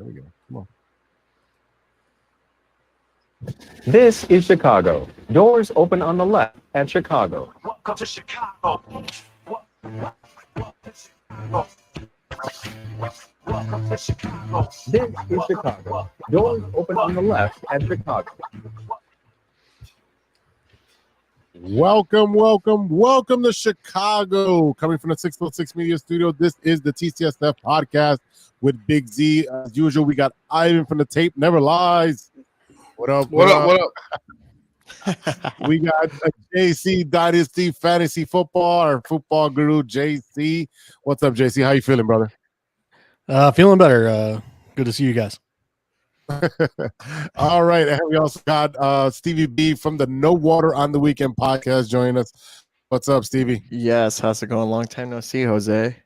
There we go. Come on. This is Chicago. Doors open on the left at Chicago. Welcome to Chicago. Welcome to Chicago. This is Chicago. Doors open on the left at Chicago. Welcome to Chicago. Coming from the 606 Media Studio, this is the TCSF Podcast with Big Z. As usual, we got Ivan from the Tape Never Lies. What up? We got a JC Dynasty Fantasy Football, our football guru, JC. What's up, JC? How you feeling, brother? Feeling better. Good to see you guys. All right. And we also got Stevie B from the No Water on the Weekend podcast joining us. What's up, Stevie? Yes. How's it going? Long time no see, Jose.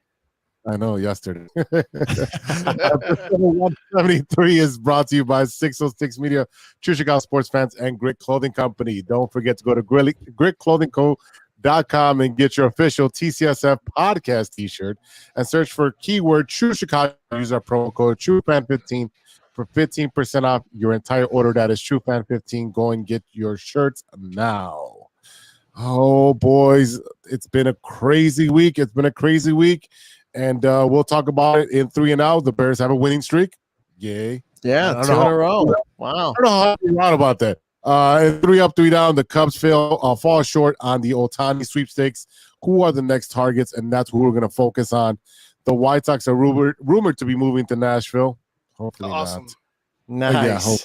I know, yesterday. Episode 173 is brought to you by 606 Media, True Chicago sports fans, and Grit Clothing Company. Don't forget to go to gritclothingco.com and get your official TCSF podcast t-shirt and search for keyword True Chicago. Use our promo code TrueFan15 for 15% off your entire order. That is TrueFan15. Go and get your shirts now. Oh, boys, it's been a crazy week. And we'll talk about it in 3 and out. The Bears have a winning streak. Yay. Yeah, 2 in a row. Wow. I don't know how you're out about that. 3 up, 3 down. The Cubs fall short on the Ohtani sweepstakes. Who are the next targets? And that's who we're going to focus on. The White Sox are rumored to be moving to Nashville. Hopefully awesome. Not. Nice.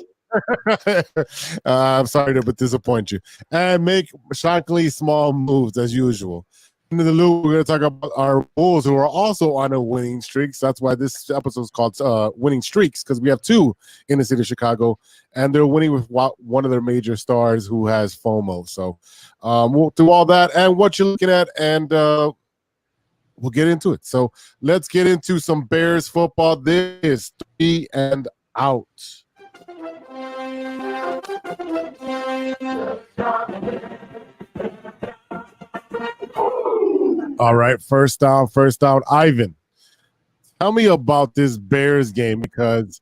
I'm sorry to disappoint you. And make shockingly small moves as usual. Into the loop, we're going to talk about our Bulls who are also on a winning streak. So that's why this episode is called Winning Streaks, because we have 2 in the city of Chicago, and they're winning with one of their major stars who has FOMO. So we'll do all that and what you're looking at, and we'll get into it. So let's get into some Bears football. This is 3 and out. All right, first down. Ivan, tell me about this Bears game, because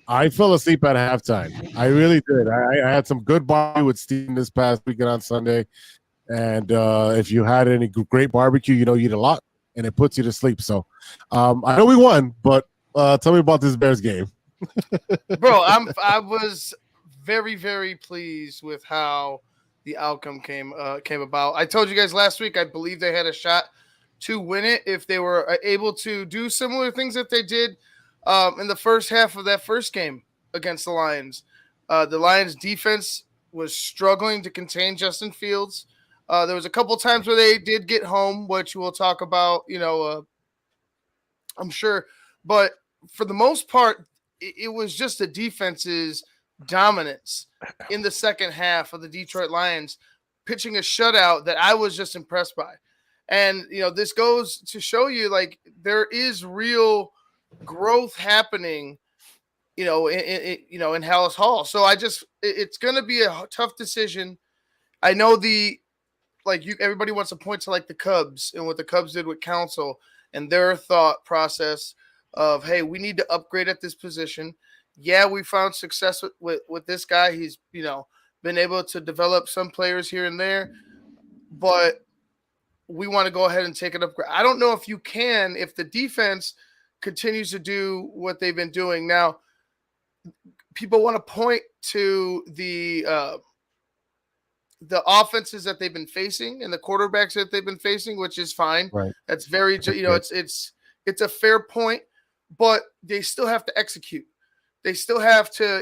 I fell asleep at halftime. I really did. I had some good barbecue with Steven this past weekend on Sunday, and if you had any great barbecue, you eat a lot, and it puts you to sleep. So I know we won, but tell me about this Bears game. Bro, I was very, very pleased with how the outcome came about. I told you guys last week, I believe they had a shot to win it if they were able to do similar things that they did in the first half of that first game against the Lions. The Lions defense was struggling to contain Justin Fields. There was a couple times where they did get home, which we'll talk about, I'm sure. But for the most part, it was just the defense's dominance in the second half of the Detroit Lions, pitching a shutout that I was just impressed by. And, this goes to show you, like, there is real growth happening, in Hallis Hall. So it's going to be a tough decision. I know everybody wants to point to like the Cubs and what the Cubs did with Counsell and their thought process of, hey, we need to upgrade at this position. Yeah, we found success with this guy. He's, been able to develop some players here and there, but we want to go ahead and take it up. I don't know if you can, if the defense continues to do what they've been doing. Now, people want to point to the offenses that they've been facing and the quarterbacks that they've been facing, which is fine. Right. That's very, it's a fair point, but they still have to execute. They still have to,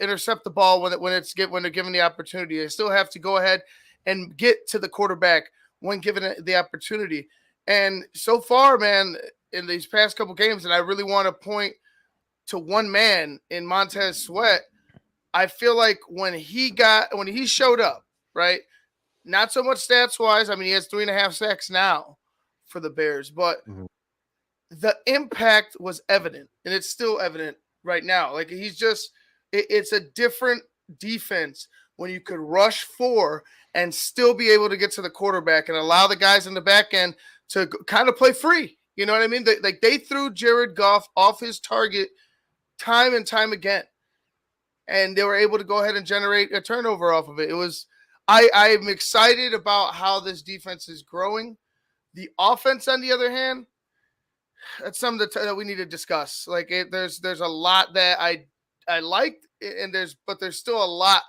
intercept the ball when they're given the opportunity. They still have to go ahead and get to the quarterback when given the opportunity. And so far, man, in these past couple games, and I really want to point to one man in Montez Sweat, I feel like when he showed up, right, not so much stats-wise. I mean, he has 3.5 sacks now for the Bears, but the impact was evident, and it's still evident right now. Like, it's a different defense when you could rush 4 and still be able to get to the quarterback and allow the guys in the back end to kind of play free. You know what I mean? They threw Jared Goff off his target time and time again. And they were able to go ahead and generate a turnover off of it. I'm excited about how this defense is growing. The offense, on the other hand, that's something that we need to discuss. Like there's a lot that I liked, and there's still a lot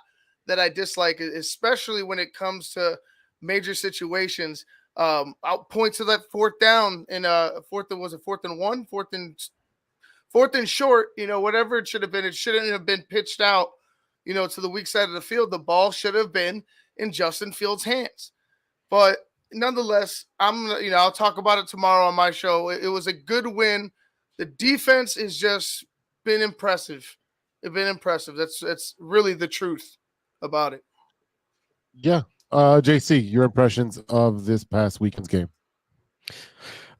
that I dislike, especially when it comes to major situations. I'll point to that fourth down in fourth and one, fourth and short. Whatever it should have been, it shouldn't have been pitched out. To the weak side of the field. The ball should have been in Justin Fields' hands, but nonetheless, I'll talk about it tomorrow on my show. It was a good win. The defense has just been impressive. It's been impressive. That's really the truth about it. Yeah. JC, your impressions of this past weekend's game?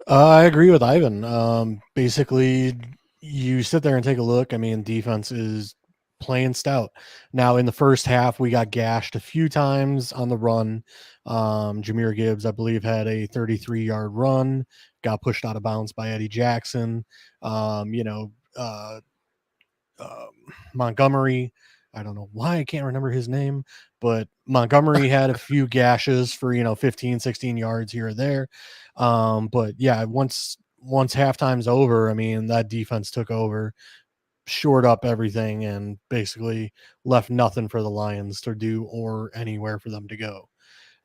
I agree with Ivan. Basically, you sit there and take a look. I mean, defense is playing stout. Now, in the first half, we got gashed a few times on the run. Jahmyr Gibbs, I believe, had a 33-yard run, got pushed out of bounds by Eddie Jackson. Montgomery, I don't know why I can't remember his name, but Montgomery had a few gashes for 15, 16 yards here or there. But yeah, once halftime's over, I mean, that defense took over, shored up everything, and basically left nothing for the Lions to do or anywhere for them to go.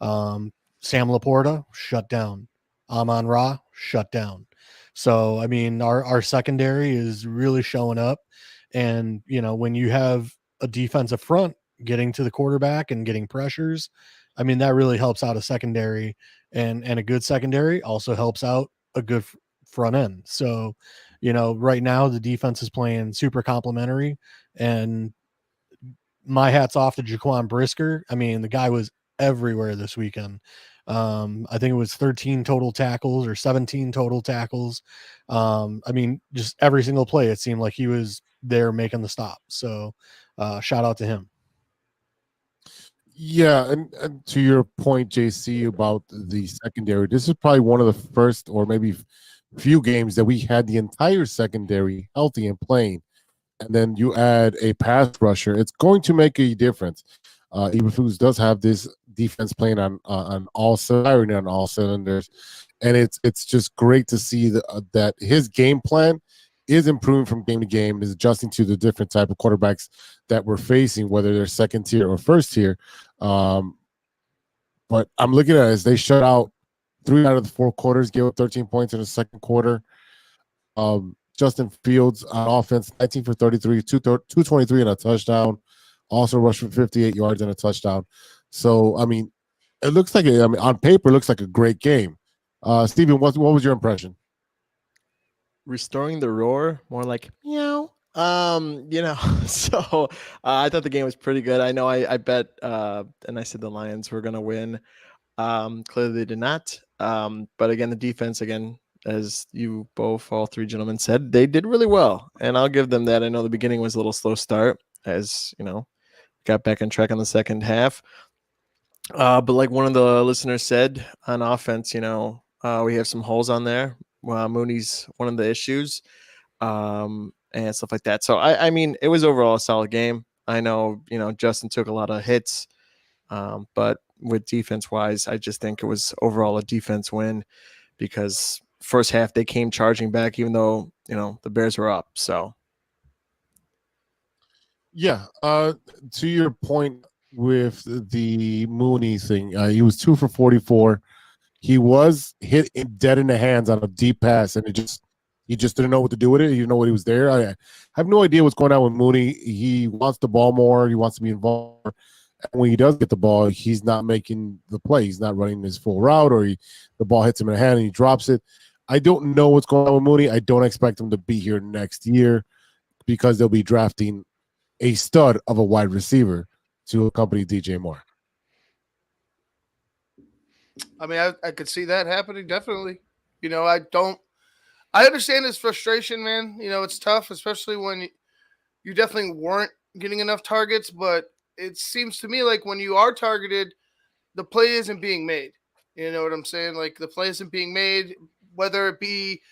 Sam Laporta shut down. Amon-Ra shut down. So I mean, our secondary is really showing up. And, when you have a defensive front getting to the quarterback and getting pressures, I mean, that really helps out a secondary, and a good secondary also helps out a good front end. So, right now the defense is playing super complimentary, and my hat's off to Jaquan Brisker. I mean, the guy was everywhere this weekend. I think it was 13 total tackles or 17 total tackles. I mean, just every single play, it seemed like he was there making the stop. So shout out to him. Yeah, and to your point, JC, about the secondary, this is probably one of the first or maybe few games that we had the entire secondary healthy and playing. And then you add a pass rusher, it's going to make a difference. Eberflus does have this defense playing on all cylinders, and it's just great to see that his game plan is improving from game to game, is adjusting to the different type of quarterbacks that we're facing, whether they're second tier or first tier. But I'm looking at it as they shut out 3 out of the 4 quarters, gave up 13 points in the second quarter. Justin Fields on offense, 19 for 33, 223 and a touchdown. Also rushed for 58 yards and a touchdown. So, I mean, it looks like on paper, it looks like a great game. Steven, what was your impression? Restoring the roar, more like meow. So I thought the game was pretty good. I know I bet and I said the Lions were gonna win. Clearly they did not. But again, the defense, as you both, all 3 gentlemen said, they did really well, and I'll give them that. I know the beginning was a little slow start, as got back on track on the second half. But like one of the listeners said, on offense, we have some holes on there. Mooney's one of the issues, and stuff like that. So I mean, it was overall a solid game. I know, Justin took a lot of hits, but with defense wise, I just think it was overall a defense win, because first half they came charging back, even though the Bears were up. So yeah, to your point with the Mooney thing, he was 2 for 44. He was hit dead in the hands on a deep pass, and he just didn't know what to do with it. He didn't know what he was there. I have no idea what's going on with Mooney. He wants the ball more. He wants to be involved. And when he does get the ball, he's not making the play. He's not running his full route, or the ball hits him in the hand and he drops it. I don't know what's going on with Mooney. I don't expect him to be here next year, because they'll be drafting a stud of a wide receiver to accompany DJ Moore. I mean, I could see that happening, definitely. I understand his frustration, man. It's tough, especially when you definitely weren't getting enough targets, but it seems to me like when you are targeted, the play isn't being made. You know what I'm saying? Like, the play isn't being made, whether it be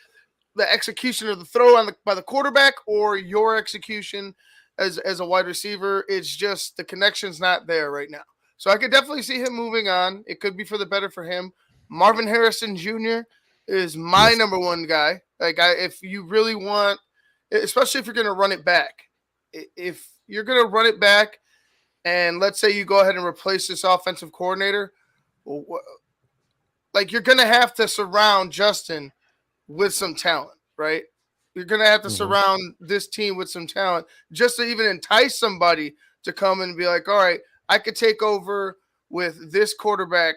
the execution of the throw by the quarterback or your execution as a wide receiver. It's just the connection's not there right now. So I could definitely see him moving on. It could be for the better for him. Marvin Harrison Jr. is my number one guy. If you really want, especially if you're going to run it back, if you're going to run it back, and let's say you go ahead and replace this offensive coordinator, like you're going to have to surround Justin with some talent, right? You're going to have to surround this team with some talent just to even entice somebody to come and be like, all right, I could take over with this quarterback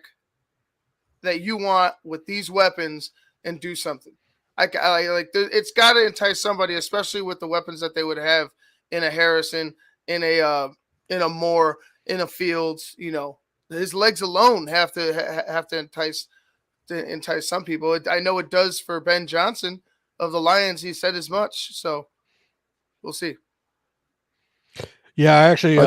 that you want with these weapons and do something. It's got to entice somebody, especially with the weapons that they would have in a Harrison, in a Moore, in a Fields. His legs alone have to entice some people. I know it does for Ben Johnson of the Lions. He said as much. So we'll see. Yeah, I actually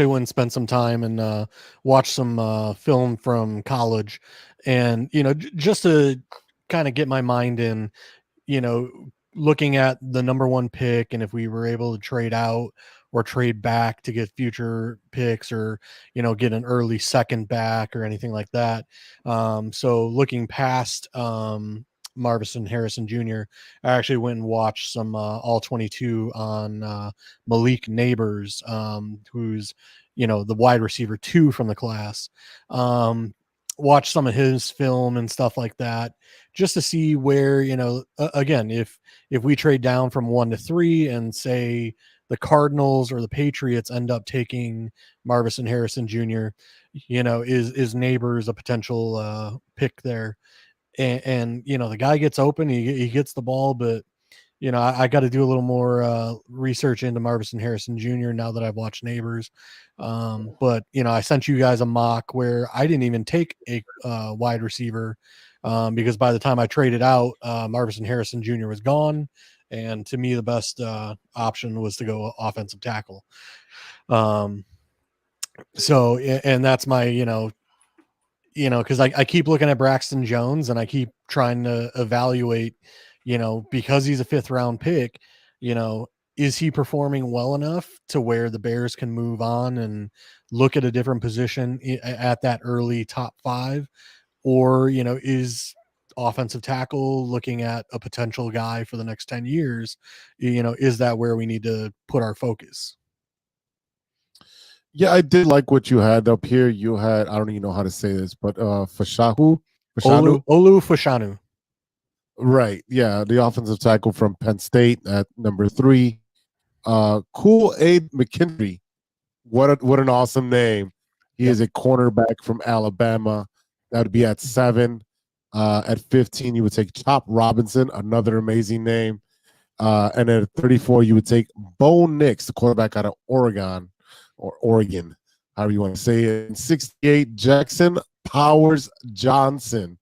went and spent some time and watched some film from college, and just to kind of get my mind in, looking at the number one pick, and if we were able to trade out or trade back to get future picks, or get an early second back or anything like that. So looking past Marvin Harrison Jr., I actually went and watched some all 22 on Malik Neighbors, who's the wide receiver 2 from the class. Watch some of his film and stuff like that, just to see where, again, if we trade down from 1 to 3 and say the Cardinals or the Patriots end up taking Marvin Harrison Jr., is Neighbors a potential pick there? And the guy gets open, he gets the ball, but I got to do a little more research into Marvin Harrison Jr. now that I've watched Neighbors. But I sent you guys a mock where I didn't even take a wide receiver because by the time I traded out, Marvin Harrison Jr. was gone, and to me the best option was to go offensive tackle. So, and that's my because I keep looking at Braxton Jones, and I keep trying to evaluate, because he's a 5th round pick, is he performing well enough to where the Bears can move on and look at a different position at that early top 5? Or, is offensive tackle looking at a potential guy for the next 10 years? Is that where we need to put our focus? Yeah, I did like what you had up here. You had, I don't even know how to say this, but Fashanu. Olu Fashanu. Right. Yeah, the offensive tackle from Penn State at number 3. Kool-Aid McKinstry. What an awesome name. He is a cornerback from Alabama. That would be at 7. At 15, you would take Chop Robinson, another amazing name. And then at 34, you would take Bo Nix, the quarterback out of Oregon, or Oregon, however you want to say it. And 68, Jackson Powers Johnson.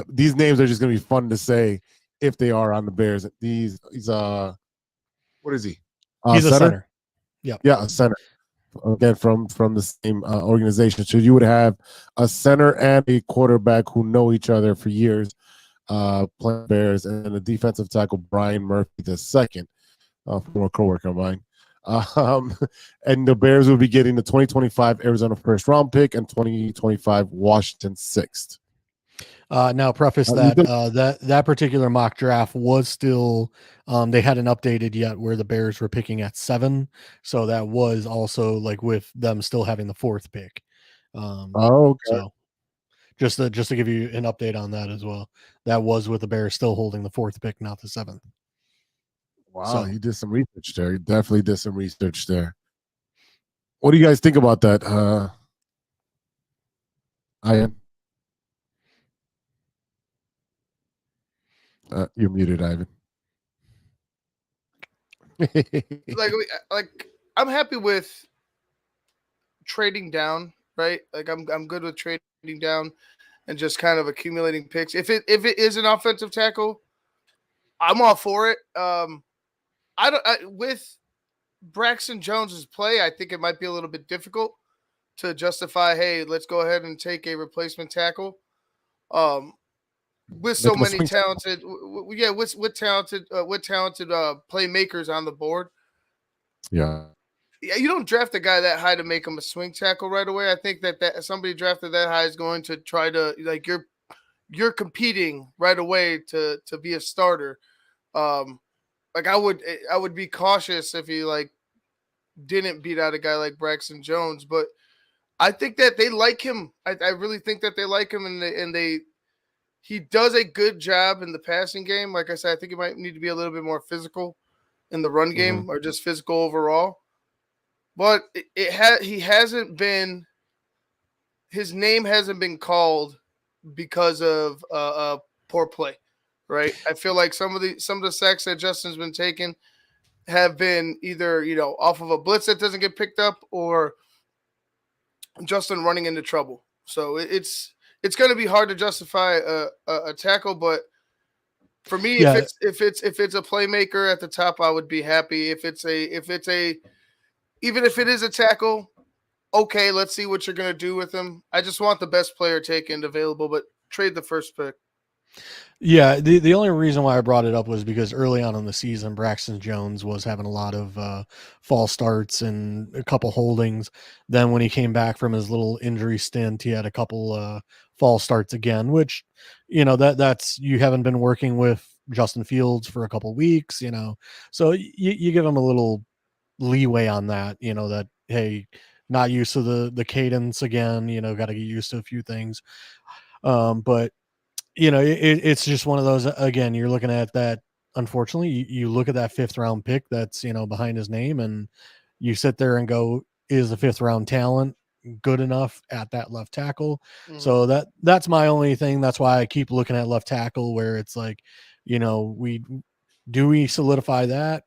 These names are just going to be fun to say if they are on the Bears. He's what is he? He's a center. Yeah, a center. Again, from the same organization. So you would have a center and a quarterback who know each other for years, playing Bears, and a defensive tackle, Brian Murphy II, former coworker of mine. And the Bears will be getting the 2025 Arizona 1st round pick and 2025 Washington 6th. Now, preface that particular mock draft was still they hadn't updated yet where the Bears were picking at 7, so that was also like with them still having the 4th pick. Okay. So just to give you an update on that as well, that was with the Bears still holding the 4th pick, not the 7th. Wow, so you did some research there. You definitely did some research there. What do you guys think about that? Ian? You're muted, Ivan. like I'm happy with trading down, right? Like I'm good with trading down and just kind of accumulating picks. If it is an offensive tackle, I'm all for it. With Braxton Jones's play, I think it might be a little bit difficult to justify, hey, let's go ahead and take a replacement tackle. with so Make him a many swing tackle. talented, with talented playmakers on the board. Yeah. Yeah, you don't draft a guy that high to make him a swing tackle right away. I think that somebody drafted that high is going to try to like you're competing right away to be a starter. Like I would be cautious if he like didn't beat out a guy like Braxton Jones, but I think that they like him. I really think that they like him, and he does a good job in the passing game. Like I said, I think he might need to be a little bit more physical in the run game or just physical overall. But he hasn't been, his name hasn't been called because of poor play, right? I feel like some of the sacks that Justin's been taking have been either off of a blitz that doesn't get picked up or Justin running into trouble. So it's going to be hard to justify a tackle, but for me, Yeah. if it's a playmaker at the top, I would be happy. Even if it is a tackle, okay, let's see what you're going to do with him. I just want the best player taken available, but trade the first pick. Yeah, the only reason why I brought it up was because early on in the season, Braxton Jones was having a lot of false starts and a couple holdings. Then when he came back from his little injury stint, he had a couple false starts again, which, that's you haven't been working with Justin Fields for a couple weeks, so you give him a little leeway on that, that, hey, not used to the cadence again, got to get used to a few things. But it's just one of those, again, you're looking at that. Unfortunately, you look at that 5th round pick that's, behind his name, and you sit there and go, is the 5th round talent good enough at that left tackle? So that's my only thing. That's why I keep looking at left tackle, where it's like, we solidify that,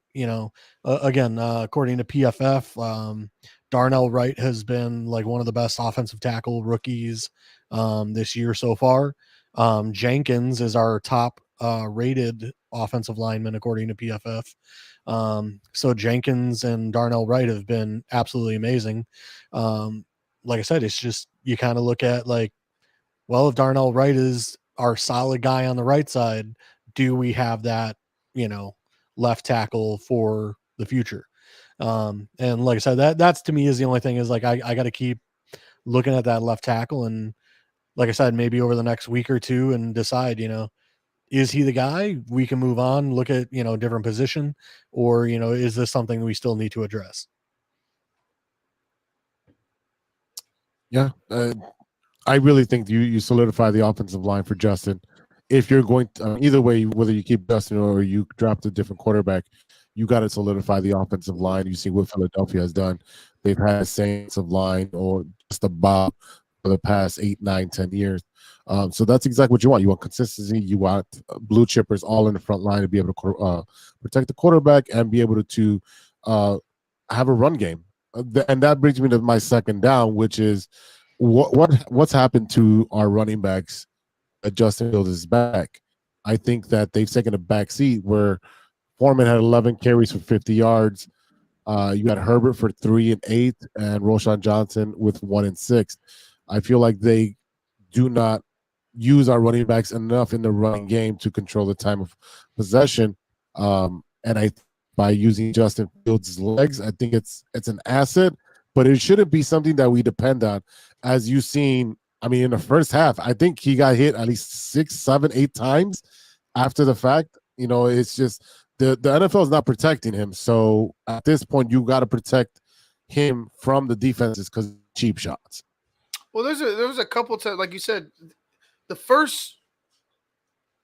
again, according to PFF, Darnell Wright has been like one of the best offensive tackle rookies this year so far. Jenkins is our top rated offensive lineman according to PFF. So Jenkins and Darnell Wright have been absolutely amazing. Like I said, it's just you kind of look at like, well, if Darnell Wright is our solid guy on the right side, do we have that, left tackle for the future? And like I said, that's to me is the only thing is like I got to keep looking at that left tackle, and like I said, maybe over the next week or two and decide, is he the guy? We can move on, look at, different position, or, is this something we still need to address? Yeah. I really think you solidify the offensive line for Justin. If you're going to, either way, whether you keep Justin or you draft a different quarterback, you got to solidify the offensive line. You see what Philadelphia has done. They've had a same offensive line or just about for the past 8, 9, 10 years. So that's exactly what you want. You want consistency. You want blue chippers all in the front line to be able to protect the quarterback and be able to have a run game. And that brings me to my second down, which is what's happened to our running backs. Justin Fields is back. I think that they've taken a back seat where Foreman had 11 carries for 50 yards. You got Herbert for 3 and 8, and Roshan Johnson with 1 and 6. I feel like they do not use our running backs enough in the running game to control the time of possession. And by using Justin Fields' legs, I think it's an asset, but it shouldn't be something that we depend on. As you've seen, I mean, in the first half, I think he got hit at least 6, 7, 8 times after the fact. It's just the NFL is not protecting him. So at this point, you got to protect him from the defenses because cheap shots. Well, there was a couple times, like you said, the first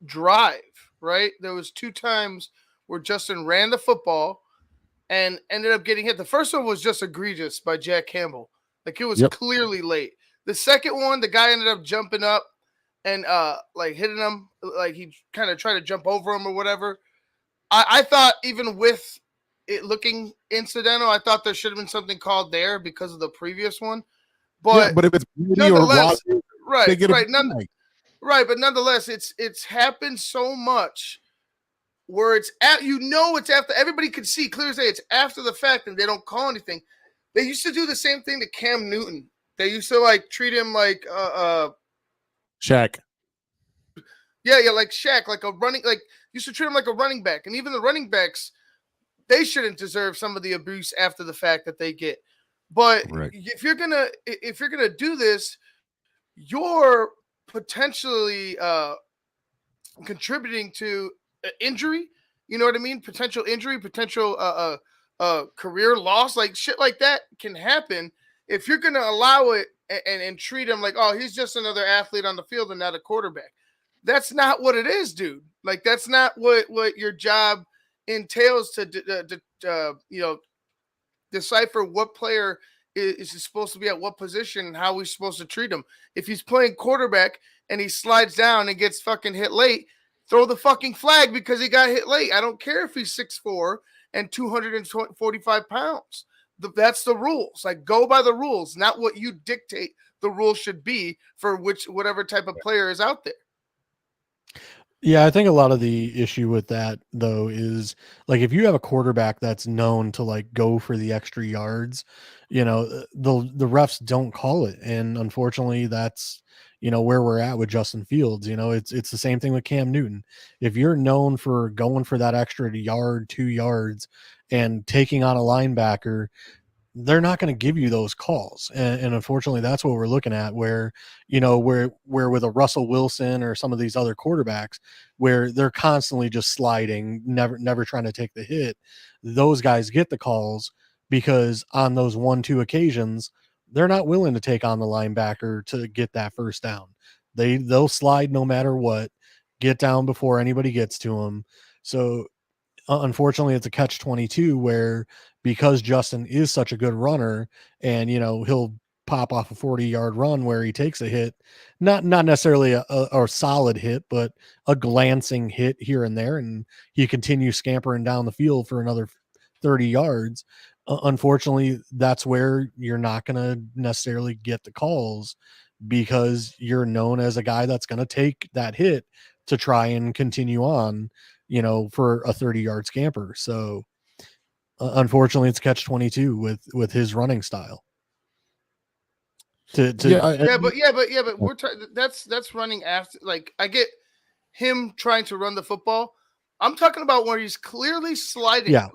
drive, right? There was 2 times where Justin ran the football and ended up getting hit. The first one was just egregious by Jack Campbell. Like it was clearly late. The second one, the guy ended up jumping up and like hitting him, like he kind of tried to jump over him or whatever. I thought even with it looking incidental, I thought there should have been something called there because of the previous one. But if it's beauty or nonetheless, Rodgers, right, but nonetheless, it's happened so much where it's after everybody could see clear as day it's after the fact and they don't call anything. They used to do the same thing to Cam Newton. They used to like treat him like Shaq. Yeah, like Shaq, like a running, like you should treat him like a running back. And even the running backs, they shouldn't deserve some of the abuse after the fact that they get. But Right. if you're gonna do this, you're potentially contributing to injury. You know what I mean? Potential injury, potential career loss, like shit like that can happen if you're gonna allow it and treat him like, oh, he's just another athlete on the field and not a quarterback. That's not what it is, dude. Like that's not what your job entails to decipher what player is supposed to be at what position and how we're supposed to treat him. If he's playing quarterback and he slides down and gets fucking hit late, throw the fucking flag because he got hit late. I don't care if he's 6'4" and 245 pounds. That's the rules. Like, go by the rules, not what you dictate the rules should be for whatever type of player is out there. Yeah, I think a lot of the issue with that though is like if you have a quarterback that's known to like go for the extra yards, the refs don't call it, and unfortunately that's where we're at with Justin Fields. It's the same thing with Cam Newton. If you're known for going for that extra yard, 2 yards, and taking on a linebacker, they're not going to give you those calls. And unfortunately, that's what we're looking at where with a Russell Wilson or some of these other quarterbacks where they're constantly just sliding, never trying to take the hit. Those guys get the calls because on those 1-2 occasions, they're not willing to take on the linebacker to get that first down. They'll slide no matter what, get down before anybody gets to them. So unfortunately, it's a catch-22 where because Justin is such a good runner and, he'll pop off a 40-yard run where he takes a hit, not necessarily a solid hit, but a glancing hit here and there, and he continues scampering down the field for another 30 yards. Unfortunately, that's where you're not going to necessarily get the calls because you're known as a guy that's going to take that hit to try and continue on, for a 30-yard scamper. So unfortunately it's catch-22 with his running style. But that's running after. Like, I get him trying to run the football. I'm talking about where he's clearly sliding. Yeah.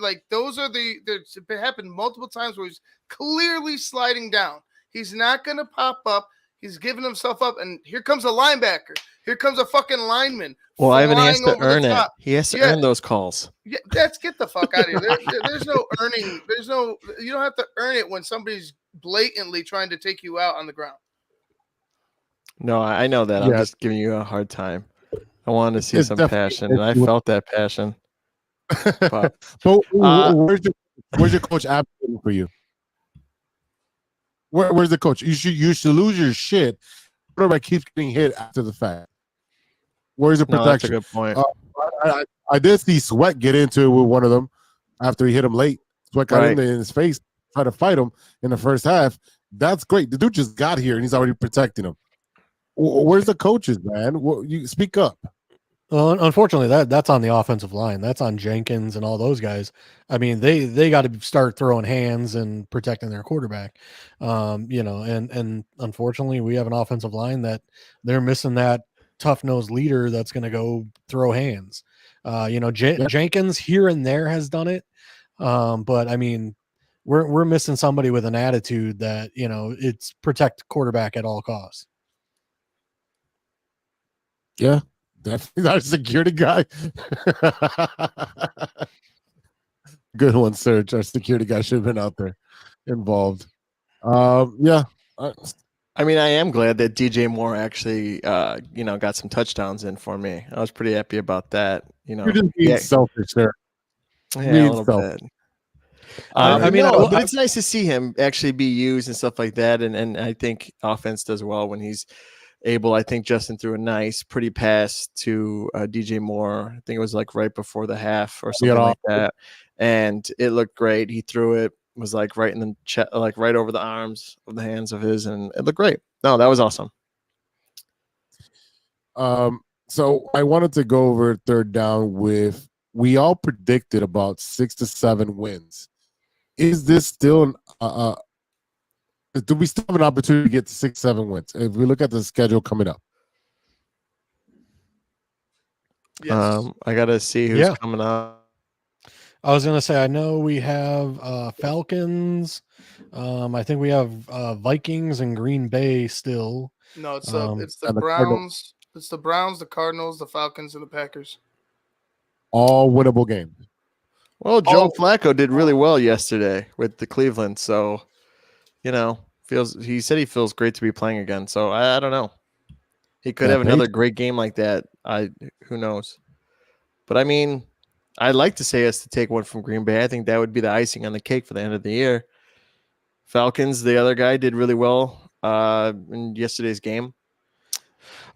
Like those are it happened multiple times where he's clearly sliding down. He's not going to pop up. He's giving himself up. And here comes a linebacker. Here comes a fucking lineman. Well, Ivan has to earn it. He has to earn those calls. Yeah, get the fuck out of here. There's no earning. You don't have to earn it when somebody's blatantly trying to take you out on the ground. No, I know that. I'm just giving you a hard time. I wanted to see some passion, and I felt that passion. But where's your coach advocating for you? Where's the coach? You should lose your shit. Quarterback keeps getting hit after the fact. Where's the protection? No, that's a good point. I did see Sweat get into it with one of them after he hit him late. Sweat got in his face, tried to fight him in the first half. That's great. The dude just got here and he's already protecting him. Where's the coaches, man? You speak up. Well, unfortunately, that's on the offensive line. That's on Jenkins and all those guys. I mean, they got to start throwing hands and protecting their quarterback. And unfortunately, we have an offensive line that they're missing that tough-nosed leader that's going to go throw hands. Jenkins here and there has done it, but I mean, we're missing somebody with an attitude that it's protect quarterback at all costs. Yeah. Definitely our security guy. Good one, Serge. Our security guy should have been out there involved. Yeah. I mean, I am glad that DJ Moore actually, got some touchdowns in for me. I was pretty happy about that. You're just being selfish there. Yeah, a little bit. But it's nice to see him actually be used and stuff like that. And I think offense does well when he's able. I think Justin threw a nice, pretty pass to DJ Moore. I think it was like right before the half or something like that. And it looked great. He threw it, was like right in the chest, like right over the arms of the hands of his, and it looked great. No, that was awesome. So I wanted to go over third down with, we all predicted about 6 to 7 wins. Is this still do we still have an opportunity to get to 6-7 wins if we look at the schedule coming up? Yes. I gotta see who's Yeah. coming up. I was gonna say I know we have Falcons. I think we have Vikings and Green Bay still. No, it's Um, it's the and the Cardinals. Browns. It's the Browns, the Cardinals, the Falcons, and the Packers. All winnable games. Well, Joe Oh. Flacco did really well yesterday with the Cleveland, so he said he feels great to be playing again. So I don't know. He could Yeah, have another Patriots. great game like that. Who knows? But I mean, I'd like to say us to take one from Green Bay. I think that would be the icing on the cake for the end of the year. Falcons, the other guy, did really well in yesterday's game.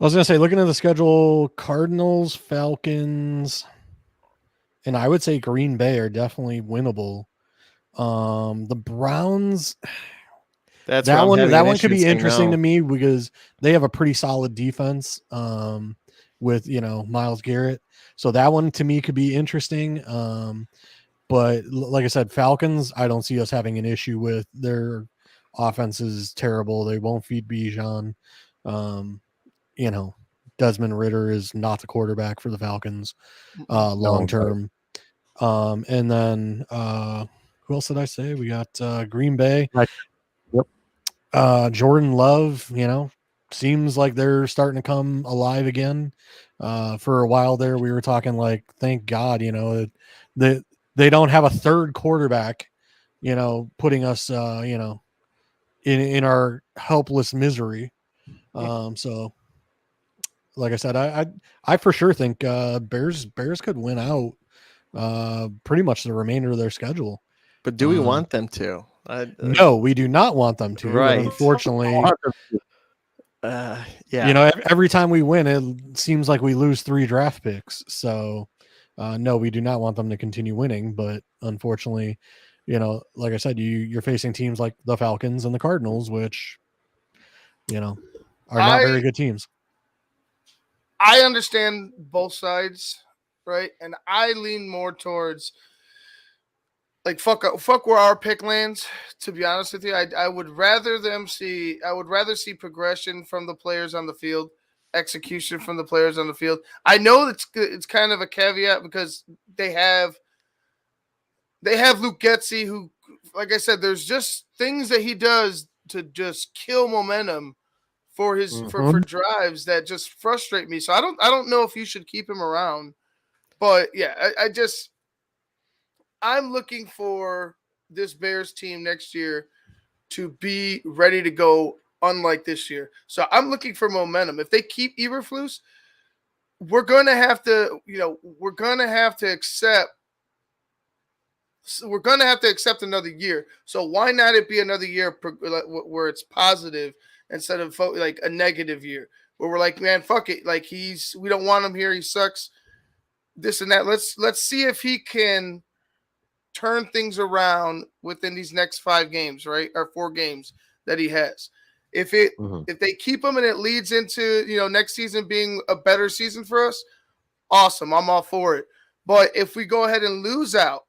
I was gonna say, looking at the schedule, Cardinals, Falcons, and I would say Green Bay are definitely winnable. The Browns, That's that where I'm one having that an one issue could be saying interesting no. to me because they have a pretty solid defense with Myles Garrett. So that one to me could be interesting. But like I said, Falcons, I don't see us having an issue with. Their offense is terrible. They won't feed Bijan. You know, Desmond Ritter is not the quarterback for the Falcons long term. And then who else did I say? We got Green Bay. Right. Yep. Jordan Love, seems like they're starting to come alive again. For a while there, we were talking like, thank God, that they don't have a third quarterback, putting us, in our helpless misery. So like I said, I for sure think Bears could win out pretty much the remainder of their schedule. But do we want them to? No, we do not want them to. Right. But unfortunately, yeah. every time we win, it seems like we lose 3 draft picks. So, no, we do not want them to continue winning. But unfortunately, like I said, you're facing teams like the Falcons and the Cardinals, which, are not very good teams. I understand both sides, right? And I lean more towards like fuck where our pick lands. To be honest with you, I would rather see progression from the players on the field, execution from the players on the field. I know it's kind of a caveat because they have Luke Getsy, who, like I said, there's just things that he does to just kill momentum for his for drives that just frustrate me. So I don't know if you should keep him around. But yeah, I'm looking for this Bears team next year to be ready to go, unlike this year. So I'm looking for momentum. If they keep Eberflus, we're going to have to accept another year. So why not it be another year where it's positive instead of like a negative year where we're like, man, fuck it. Like we don't want him here. He sucks. This and that. Let's see if he can turn things around within these next 5 games, right? Or 4 games that he has. If they keep him and it leads into, next season being a better season for us, awesome. I'm all for it. But if we go ahead and lose out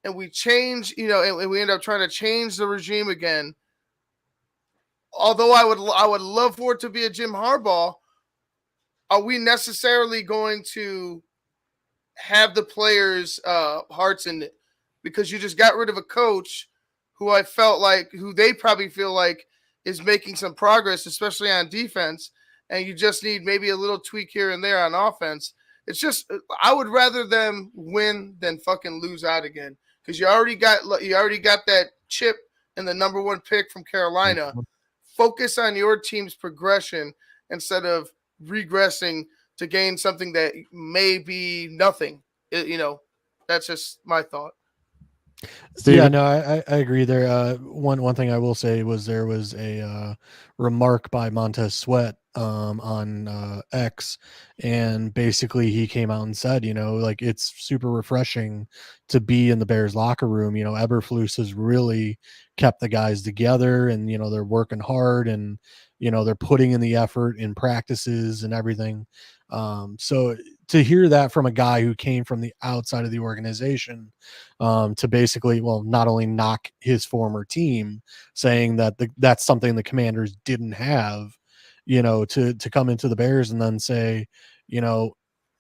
and we change, and we end up trying to change the regime again, although I would love for it to be a Jim Harbaugh, are we necessarily going to have the players' hearts in it? Because you just got rid of a coach who they probably feel like is making some progress, especially on defense, and you just need maybe a little tweak here and there on offense. It's just, I would rather them win than fucking lose out again, because you already got that chip in the number 1 pick from Carolina. Focus on your team's progression instead of regressing to gain something that may be nothing. That's just my thought. Steven? Yeah, no, I agree there. One thing I will say was there was a remark by Montez Sweat on X, and basically he came out and said, like, it's super refreshing to be in the Bears locker room. Eberflus has really kept the guys together, and they're working hard, and they're putting in the effort in practices and everything. So to hear that from a guy who came from the outside of the organization, to basically, well, not only knock his former team, saying that that's something the Commanders didn't have, to come into the Bears and then say,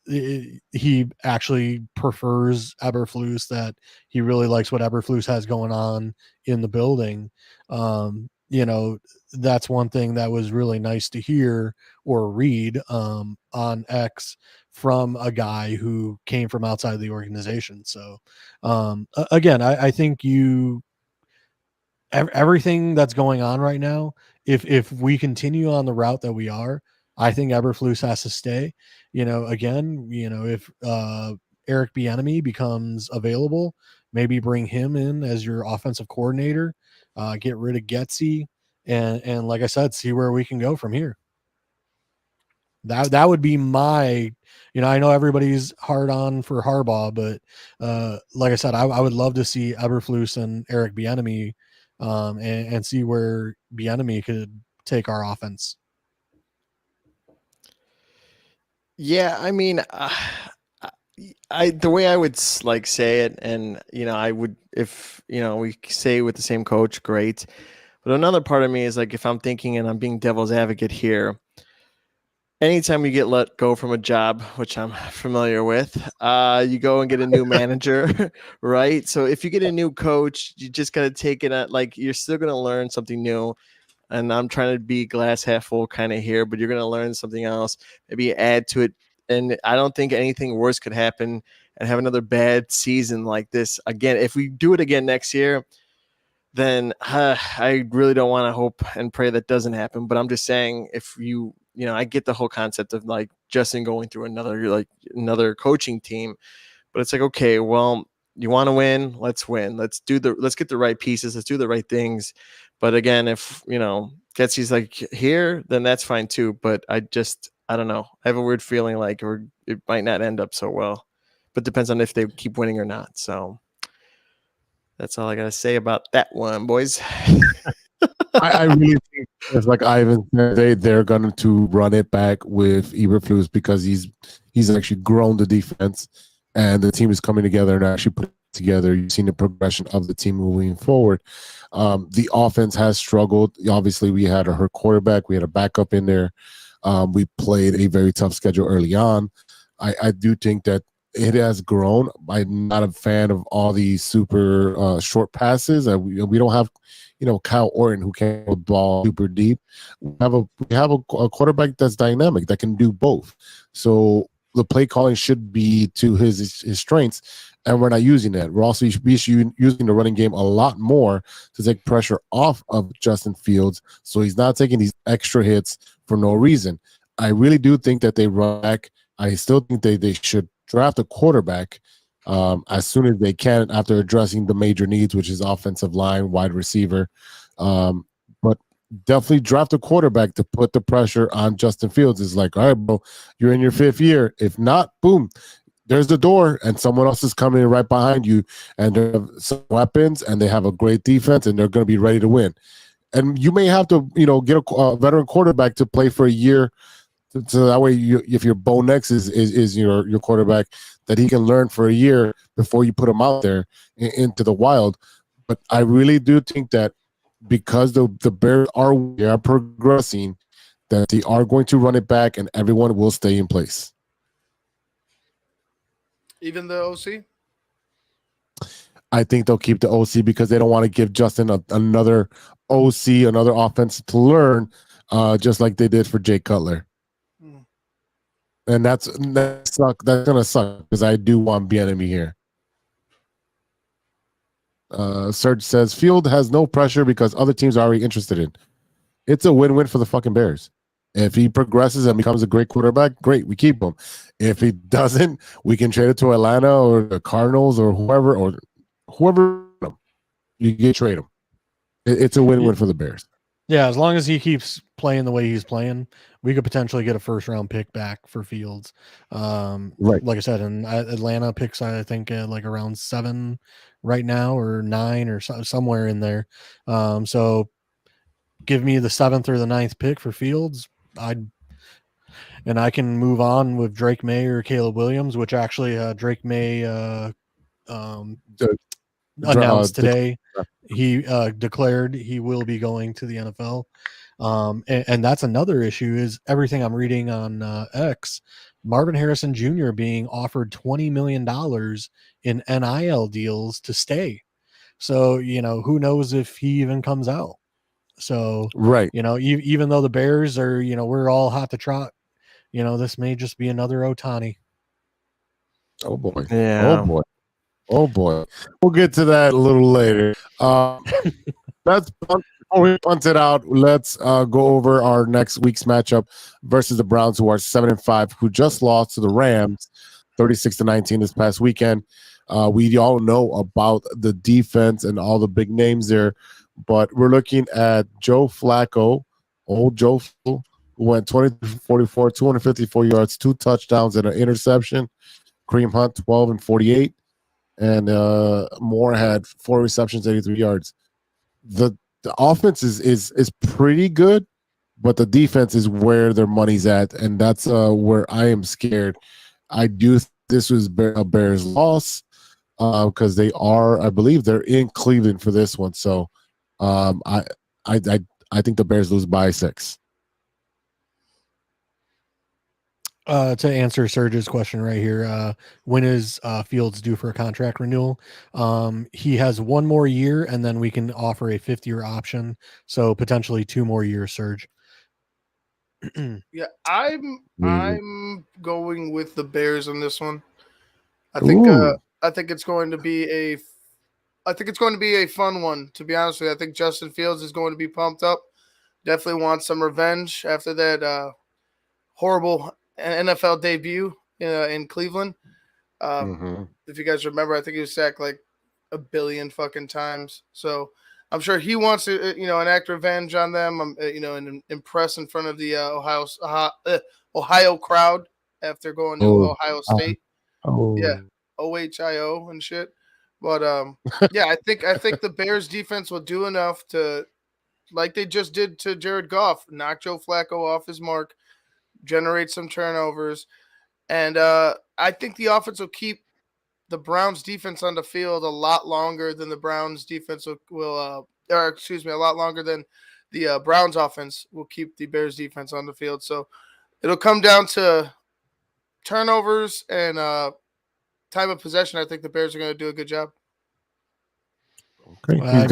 he actually prefers Eberflus, that he really likes what Eberflus has going on in the building. That's one thing that was really nice to hear or read on X from a guy who came from outside the organization. So again, I think everything that's going on right now, if we continue on the route that we are, I think Eberflus has to stay. Again, if Eric Bieniemy becomes available, maybe bring him in as your offensive coordinator, get rid of Getsy, and like I said, see where we can go from here. That would be my, I know everybody's hard on for Harbaugh, but like I said, I would love to see Eberflus and Eric Bieniemy, and see where Bieniemy could take our offense. Yeah, I mean, the way I would say it, and I would, if we say with the same coach, great. But another part of me is like, if I'm thinking and I'm being devil's advocate here, anytime you get let go from a job, which I'm familiar with, you go and get a new manager, right? So if you get a new coach, you just got to take it at, like, you're still going to learn something new. And I'm trying to be glass half full kind of here, but you're going to learn something else, maybe add to it. And I don't think anything worse could happen and have another bad season like this again. If we do it again next year, then I really don't want to hope and pray that doesn't happen. But I'm just saying, if I get the whole concept of like Justin going through another coaching team, but it's like, okay, well, you want to win, let's win. Let's get the right pieces. Let's do the right things. But again, if Getsy's like here, then that's fine too. But I don't know. I have a weird feeling like it might not end up so well. But depends on if they keep winning or not. So that's all I gotta say about that one, boys. I really think it's like Ivan said, they're going to run it back with Eberflus because he's actually grown the defense and the team is coming together and actually put it together. You've seen the progression of the team moving forward. The offense has struggled. Obviously, we had her quarterback. We had a backup in there. We played a very tough schedule early on. I do think that it has grown. I'm not a fan of all these super short passes. We don't have, Kyle Orton who can the ball super deep. We have a quarterback that's dynamic that can do both. So the play calling should be to his strengths, and we're not using that. We're also using the running game a lot more to take pressure off of Justin Fields, so he's not taking these extra hits for no reason. I really do think that they run back. I still think they should draft a quarterback as soon as they can after addressing the major needs, which is offensive line, wide receiver. But definitely draft a quarterback to put the pressure on Justin Fields. It's like, all right, bro, you're in your 5th year. If not, boom, there's the door, and someone else is coming in right behind you, and they have some weapons, and they have a great defense, and they're going to be ready to win. And you may have to, get a veteran quarterback to play for a year, so that way, if your Bo Nix is your quarterback, that he can learn for a year before you put him out there into the wild. But I really do think that because the Bears are progressing, that they are going to run it back, and everyone will stay in place. Even the OC? I think they'll keep the OC because they don't want to give Justin another OC, another offense to learn, just like they did for Jay Cutler. And that's gonna suck because I do want Bieniemy here. Serge says Field has no pressure because other teams are already interested in. It's a win-win for the fucking Bears. If he progresses and becomes a great quarterback, great, we keep him. If he doesn't, we can trade it to Atlanta or the Cardinals or whoever you can trade him. It's a win-win for the Bears. Yeah, as long as he keeps playing the way he's playing, we could potentially get a 1st-round pick back for Fields. Right. Like I said, and Atlanta picks, I think, like around 7 right now, or 9, or somewhere in there. So give me the 7th or the 9th pick for Fields. I can move on with Drake May or Caleb Williams, which actually Drake May announced today. He declared he will be going to the NFL. And that's another issue, is everything I'm reading on X, Marvin Harrison Jr. being offered $20 million in NIL deals to stay. So, who knows if he even comes out. So, Right. Even though the Bears are, we're all hot to trot, this may just be another Ohtani. Oh boy. Yeah. Oh boy. Oh boy. We'll get to that a little later. Before we punt it out, let's go over our next week's matchup versus the Browns, who are 7-5, who just lost to the Rams 36-19 this past weekend. We all know about the defense and all the big names there, but we're looking at Joe Flacco, old Joe Flacco, who went 20-44, 254 yards, 2 touchdowns, and an interception. Kareem Hunt, 12-48. And Moore had 4 receptions, 83 yards. The offense is pretty good, but the defense is where their money's at, and that's where I am scared. I do this was a Bears loss because I believe they're in Cleveland for this one. So I think the Bears lose by 6. To answer Serge's question right here, when is Fields due for a contract renewal? He has 1 more year, and then we can offer a 5th-year option. So potentially 2 more years, Serge. Yeah, I'm going with the Bears on this one. I think it's going to be a fun one, to be honest with you. I think Justin Fields is going to be pumped up. Definitely wants some revenge after that horrible NFL debut in Cleveland. If you guys remember, I think he was sacked like 1 billion fucking times. So I'm sure he wants to, enact revenge on them. And impress in front of the Ohio crowd after going to Ohio State. Yeah, OHIO and shit. But yeah, I think the Bears defense will do enough to, like they just did to Jared Goff, knock Joe Flacco off his mark, generate some turnovers, and I think the offense will keep the Browns defense on the field a lot longer than the Browns defense will a lot longer than the Browns offense will keep the Bears defense on the field. So it'll come down to turnovers and time of possession. I think the Bears are going to do a good job. Okay. I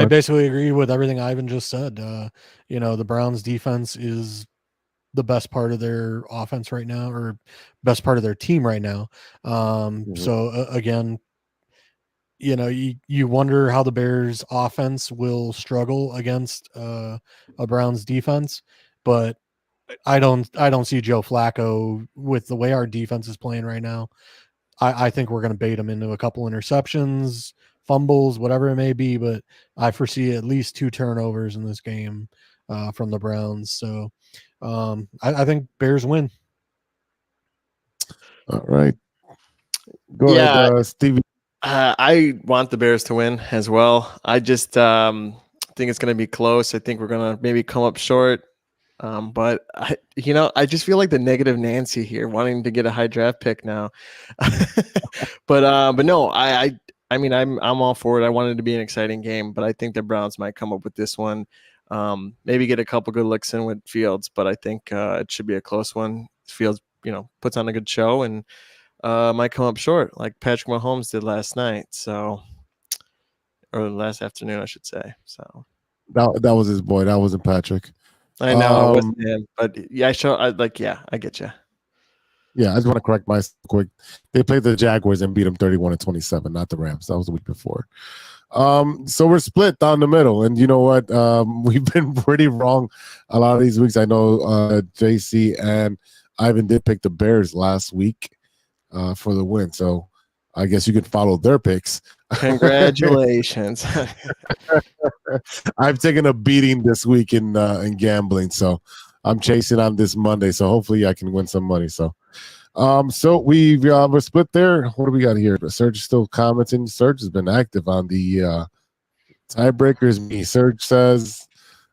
basically agree with everything Ivan just said. The Browns defense is the best part of their offense right now, or best part of their team right now. So again, you wonder how the Bears offense will struggle against a Browns defense, but I don't see Joe Flacco with the way our defense is playing right now. I think we're going to bait him into a couple interceptions, fumbles, whatever it may be, but I foresee at least 2 turnovers in this game from the Browns. So I think Bears win. All right. Go ahead, Stevie. I want the Bears to win as well. I just think it's going to be close. I think we're going to maybe come up short. But I just feel like the negative Nancy here, wanting to get a high draft pick now. but no, I mean, I'm all for it. I want it to be an exciting game, but I think the Browns might come up with this one. Maybe get a couple good looks in with Fields, but I think it should be a close one. Fields, puts on a good show and might come up short like Patrick Mahomes did last night. So, or last afternoon, I should say. So that was his boy. That wasn't Patrick. I know it wasn't him, but yeah, I get you. Yeah, I just want to correct myself quick. They played the Jaguars and beat them 31-27, not the Rams. That was the week before. So we're split down the middle, and you know what? We've been pretty wrong a lot of these weeks. I know JC and Ivan did pick the Bears last week for the win, so I guess you could follow their picks. Congratulations. I've taken a beating this week in gambling, so I'm chasing on this Monday. So hopefully I can win some money. So we're split there. What do we got here? Serge is still commenting. Serge has been active on the tiebreakers. Me, Serge says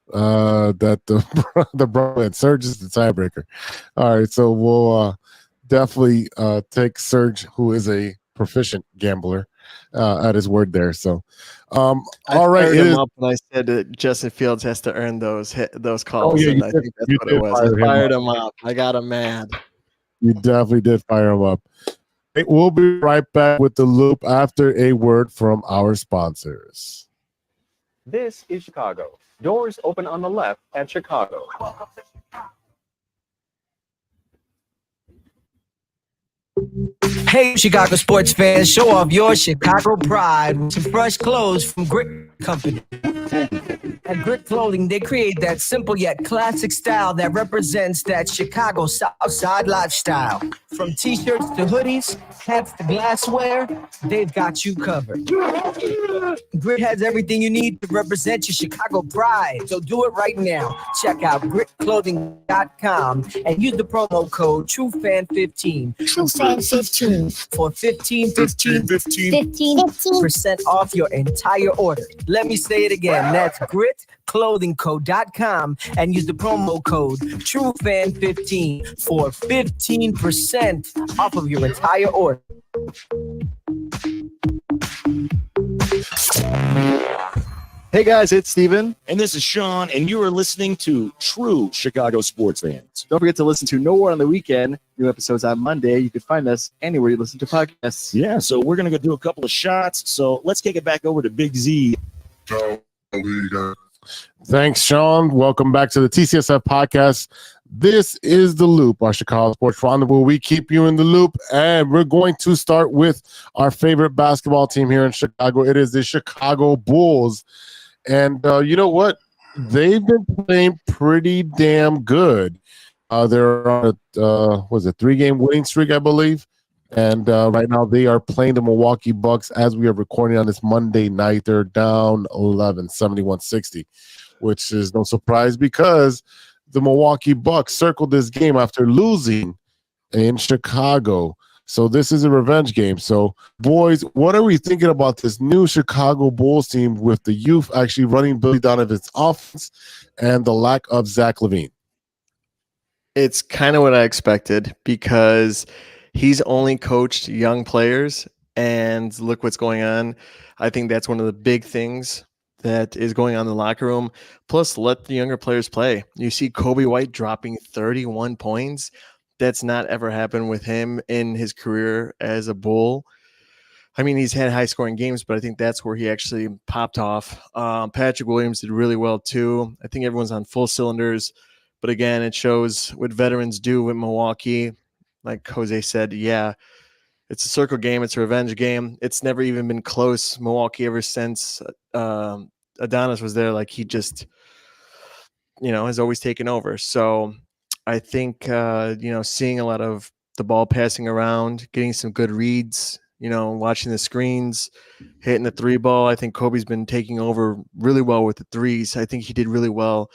that the bro and Serge is the tiebreaker. All right, so we'll definitely take Serge, who is a proficient gambler. at his word there. So, I all right. fired It him is, up when I said that Justin Fields has to earn those oh, calls, yeah, and I think that's what it was. I fired him up. I got him mad. You definitely did fire him up. Hey, we'll be right back with the loop after a word from our sponsors. This is Chicago. Doors open on the left at Chicago. Hey, Chicago sports fans, show off your Chicago pride with some fresh clothes from Grit Company. At Grit Clothing, they create that simple yet classic style that represents that Chicago Southside lifestyle. From t-shirts to hoodies, hats to glassware, they've got you covered. Grit has everything you need to represent your Chicago pride, so do it right now. Check out gritclothing.com and use the promo code TrueFan15. TrueFan15 for 15% off your entire order. Let me say it again. That's gritclothingco.com and use the promo code TrueFan15 for 15% off of your entire order. Hey guys, it's Steven. And this is Sean, and you are listening to True Chicago Sports Fans. Don't forget to listen to No War on the Weekend. New episodes on Monday. You can find us anywhere you listen to podcasts. Yeah, so we're going to go do a couple of shots. So let's kick it back over to Big Z. Thanks, Sean. Welcome back to the TCSF podcast. This is The Loop, our Chicago Sports Rendezvous. We keep you in the loop, and we're going to start with our favorite basketball team here in Chicago. It is the Chicago Bulls. And you know what? They've been playing pretty damn good. They're on a 3-game winning streak, I believe. And right now they are playing the Milwaukee Bucks as we are recording on this Monday night. They're down 11, 71-60, which is no surprise because the Milwaukee Bucks circled this game after losing in Chicago. So this is a revenge game. So, boys, what are we thinking about this new Chicago Bulls team with the youth actually running Billy Donovan's offense and the lack of Zach LaVine? It's kind of what I expected because he's only coached young players, and look what's going on. I think that's one of the big things that is going on in the locker room. Plus, let the younger players play. You see Kobe White dropping 31 points. That's not ever happened with him in his career as a Bull. I mean, he's had high-scoring games, but I think that's where he actually popped off. Patrick Williams did really well, too. I think everyone's on full cylinders. But, again, it shows what veterans do with Milwaukee. Like Jose said, yeah, it's a circle game. It's a revenge game. It's never even been close. Milwaukee ever since Adonis was there, like he just, has always taken over. So I think, seeing a lot of the ball passing around, getting some good reads, watching the screens, hitting the three ball. I think Kobe's been taking over really well with the threes. I think he did really well.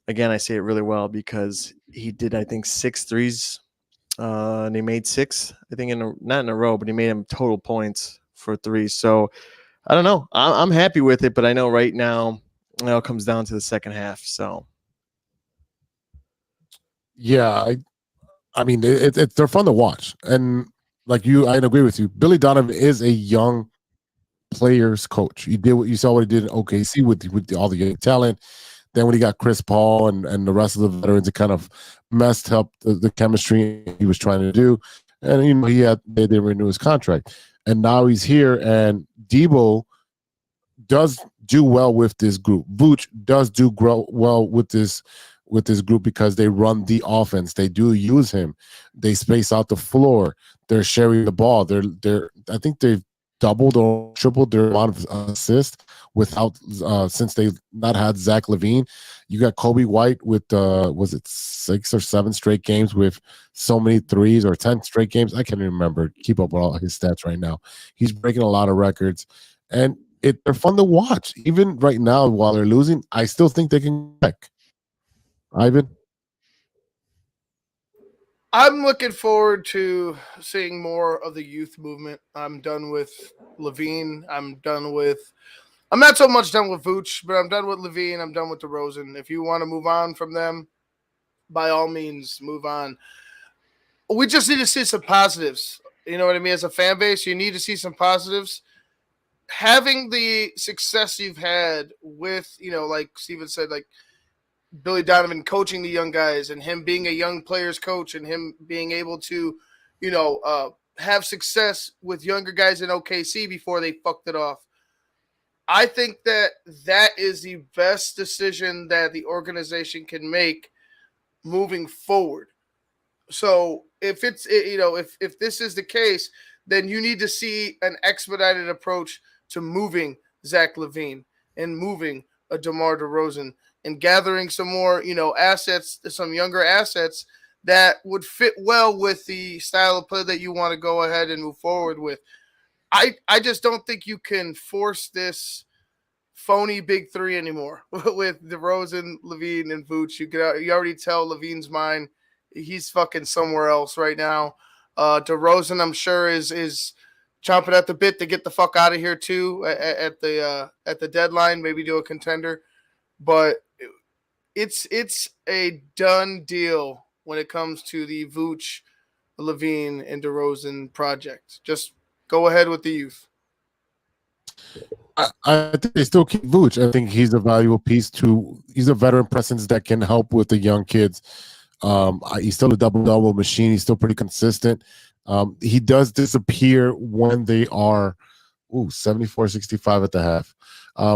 Again, I say it really well because he did, I think, 6 threes. And he made 6, I think, not in a row, but he made him total points for 3. So I don't know. I'm happy with it, but I know right now it all comes down to the second half. So. Yeah, I mean, they're fun to watch. And like I agree with you. Billy Donovan is a young players coach. You saw what he did in OKC with all the young talent. Then when he got Chris Paul and the rest of the veterans, it kind of messed up the chemistry he was trying to do. And they didn't renew his contract. And now he's here, and Debo does do well with this group. Vooch does do well with this group because they run the offense. They do use him. They space out the floor. They're sharing the ball. I think they've doubled or tripled their amount of assists without since they've not had Zach LaVine. You got Kobe White with was it 6 or 7 straight games with so many threes, or 10 straight games? I can't remember. Keep up with all his stats right now. He's breaking a lot of records, and they're fun to watch. Even right now, while they're losing, I still think they can back. Ivan? I'm looking forward to seeing more of the youth movement. I'm done with LaVine. I'm not so much done with Vooch, but I'm done with LaVine. I'm done with DeRozan. If you want to move on from them, by all means, move on. We just need to see some positives. You know what I mean? As a fan base, you need to see some positives. having the success you've had with, like Steven said, like Billy Donovan coaching the young guys and him being a young players coach and him being able to, have success with younger guys in OKC before they fucked it off. I think that is the best decision that the organization can make moving forward. So if it's, if this is the case, then you need to see an expedited approach to moving Zach LaVine and moving a DeMar DeRozan and gathering some more, assets, some younger assets that would fit well with the style of play that you want to go ahead and move forward with. I just don't think you can force this phony big three anymore with DeRozan, LaVine, and Vooch. You already tell LaVine's mind he's fucking somewhere else right now. DeRozan, I'm sure, is chomping at the bit to get the fuck out of here too at the deadline, maybe do a contender. But it's a done deal when it comes to the Vooch, LaVine, and DeRozan project. Just go ahead with the youth. I think they still keep Vooch. I think he's a valuable piece he's a veteran presence that can help with the young kids. He's still a double-double machine. He's still pretty consistent. He does disappear when they are 74-65 at the half.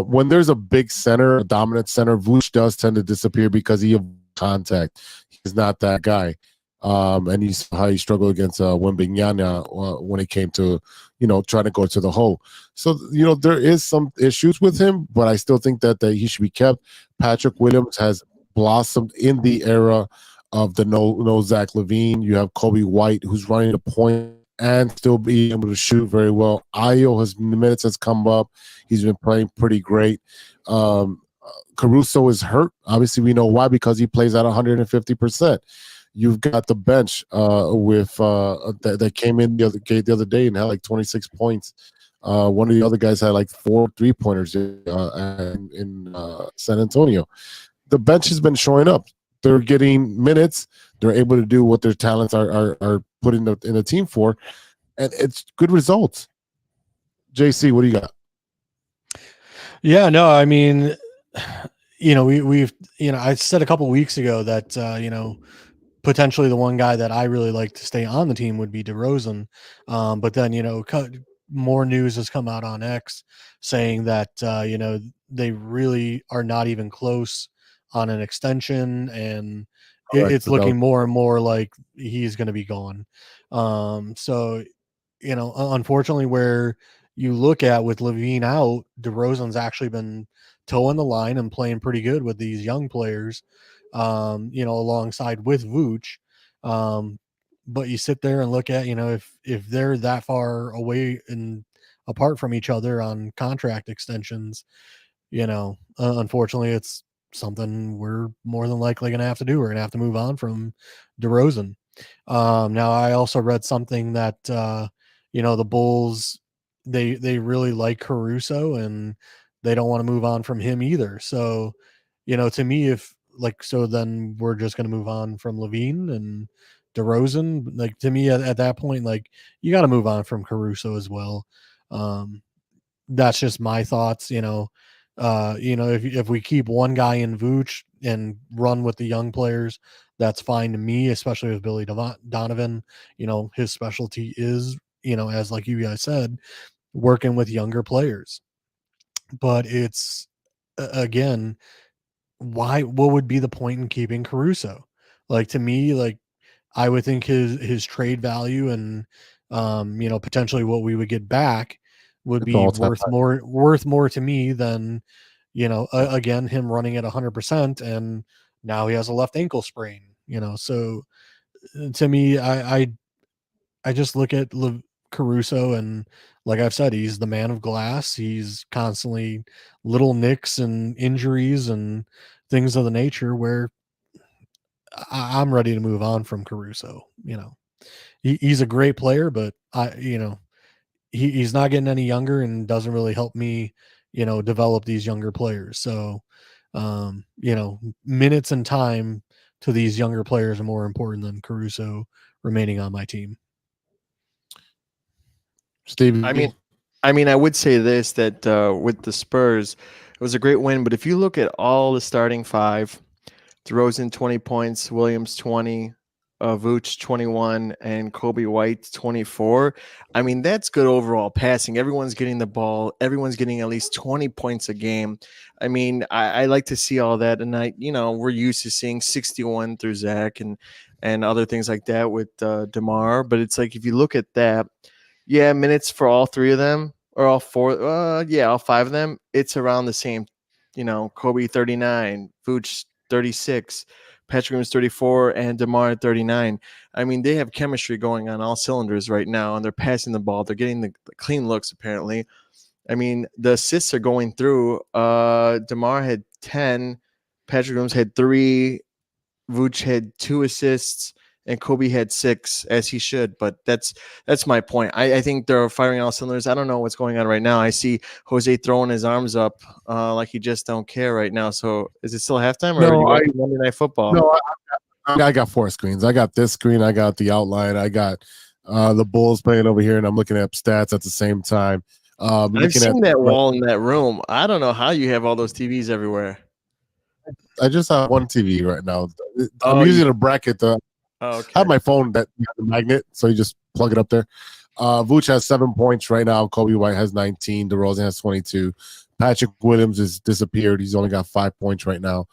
When there's a big center, a dominant center, Vooch does tend to disappear because he avoids contact. He's not that guy. And you saw how he struggled against Wembanyama when it came to, trying to go to the hole. So, there is some issues with him, but I still think that he should be kept. Patrick Williams has blossomed in the era of the no Zach LaVine. You have Kobe White, who's running the point and still being able to shoot very well. Ayo, minutes has come up. He's been playing pretty great. Caruso is hurt. Obviously, we know why, because he plays at 150%. You've got the bench with that came in the other day and had like 26 points. One of the other guys had like 4 3-pointers in San Antonio. The bench has been showing up. They're getting minutes. They're able to do what their talents are put in the team for, and it's good results. JC, what do you got? Yeah, no, I mean, we've I said a couple weeks ago that potentially the one guy that I really like to stay on the team would be DeRozan. But then, more news has come out on X saying that, they really are not even close on an extension, and it's looking more and more like he's going to be gone. So, unfortunately, where you look at with LaVine out, DeRozan's actually been toeing the line and playing pretty good with these young players. Alongside with Vooch. But you sit there and look at, if they're that far away and apart from each other on contract extensions, unfortunately, it's something we're more than likely going to have to do. We're going to have to move on from DeRozan. Now, I also read something that, the Bulls, they really like Caruso and they don't want to move on from him either. So, to me, so then we're just going to move on from LaVine and DeRozan. Like, to me, at that point, you got to move on from Caruso as well. That's just my thoughts. If we keep one guy in Vooch and run with the young players, that's fine to me, especially with Billy Donovan. His specialty is, as like you guys said, working with younger players. But it's, again, what would be the point in keeping Caruso? To me, I would think his trade value and potentially what we would get back would be worth more to me than again, him running at 100%, and now he has a left ankle sprain. So to me, I just look at Caruso, and like I've said, he's the man of glass. He's constantly little nicks and injuries and things of the nature where I'm ready to move on from Caruso. He's a great player, but he's not getting any younger and doesn't really help me, develop these younger players. So, minutes and time to these younger players are more important than Caruso remaining on my team. Stevie, I mean, I mean, I would say this that with the Spurs, it was a great win. But if you look at all the starting five, DeRozan 20 points, Williams 20, Vooch 21, and Kobe White 24. I mean, that's good overall passing. Everyone's getting the ball. Everyone's getting at least 20 points a game. I mean, I like to see all that. And we're used to seeing 61 through Zach and other things like that with DeMar. But it's like, if you look at that, yeah, minutes for all three of them or all four. All five of them. It's around the same. Kobe 39, Vooch 36, Patrick Williams 34, and DeMar 39. I mean, they have chemistry going on all cylinders right now, and they're passing the ball. They're getting the clean looks, apparently. I mean, the assists are going through. DeMar had 10, Patrick Williams had 3, Vooch had 2 assists, and Kobe had 6, as he should. But that's my point. I think they're firing all cylinders. I don't know what's going on right now. I see Jose throwing his arms up like he just don't care right now. So is it still halftime or are you watching Monday Night Football? No, I got 4 screens. I got this screen. I got the outline. I got the Bulls playing over here, and I'm looking at stats at the same time. I've seen that wall in that room. I don't know how you have all those TVs everywhere. I just have one TV right now. I'm using a bracket to okay. I have my phone that has a magnet, so you just plug it up there. Vooch has 7 points right now. Kobe White has 19. DeRozan has 22. Patrick Williams has disappeared. He's only got 5 points right now.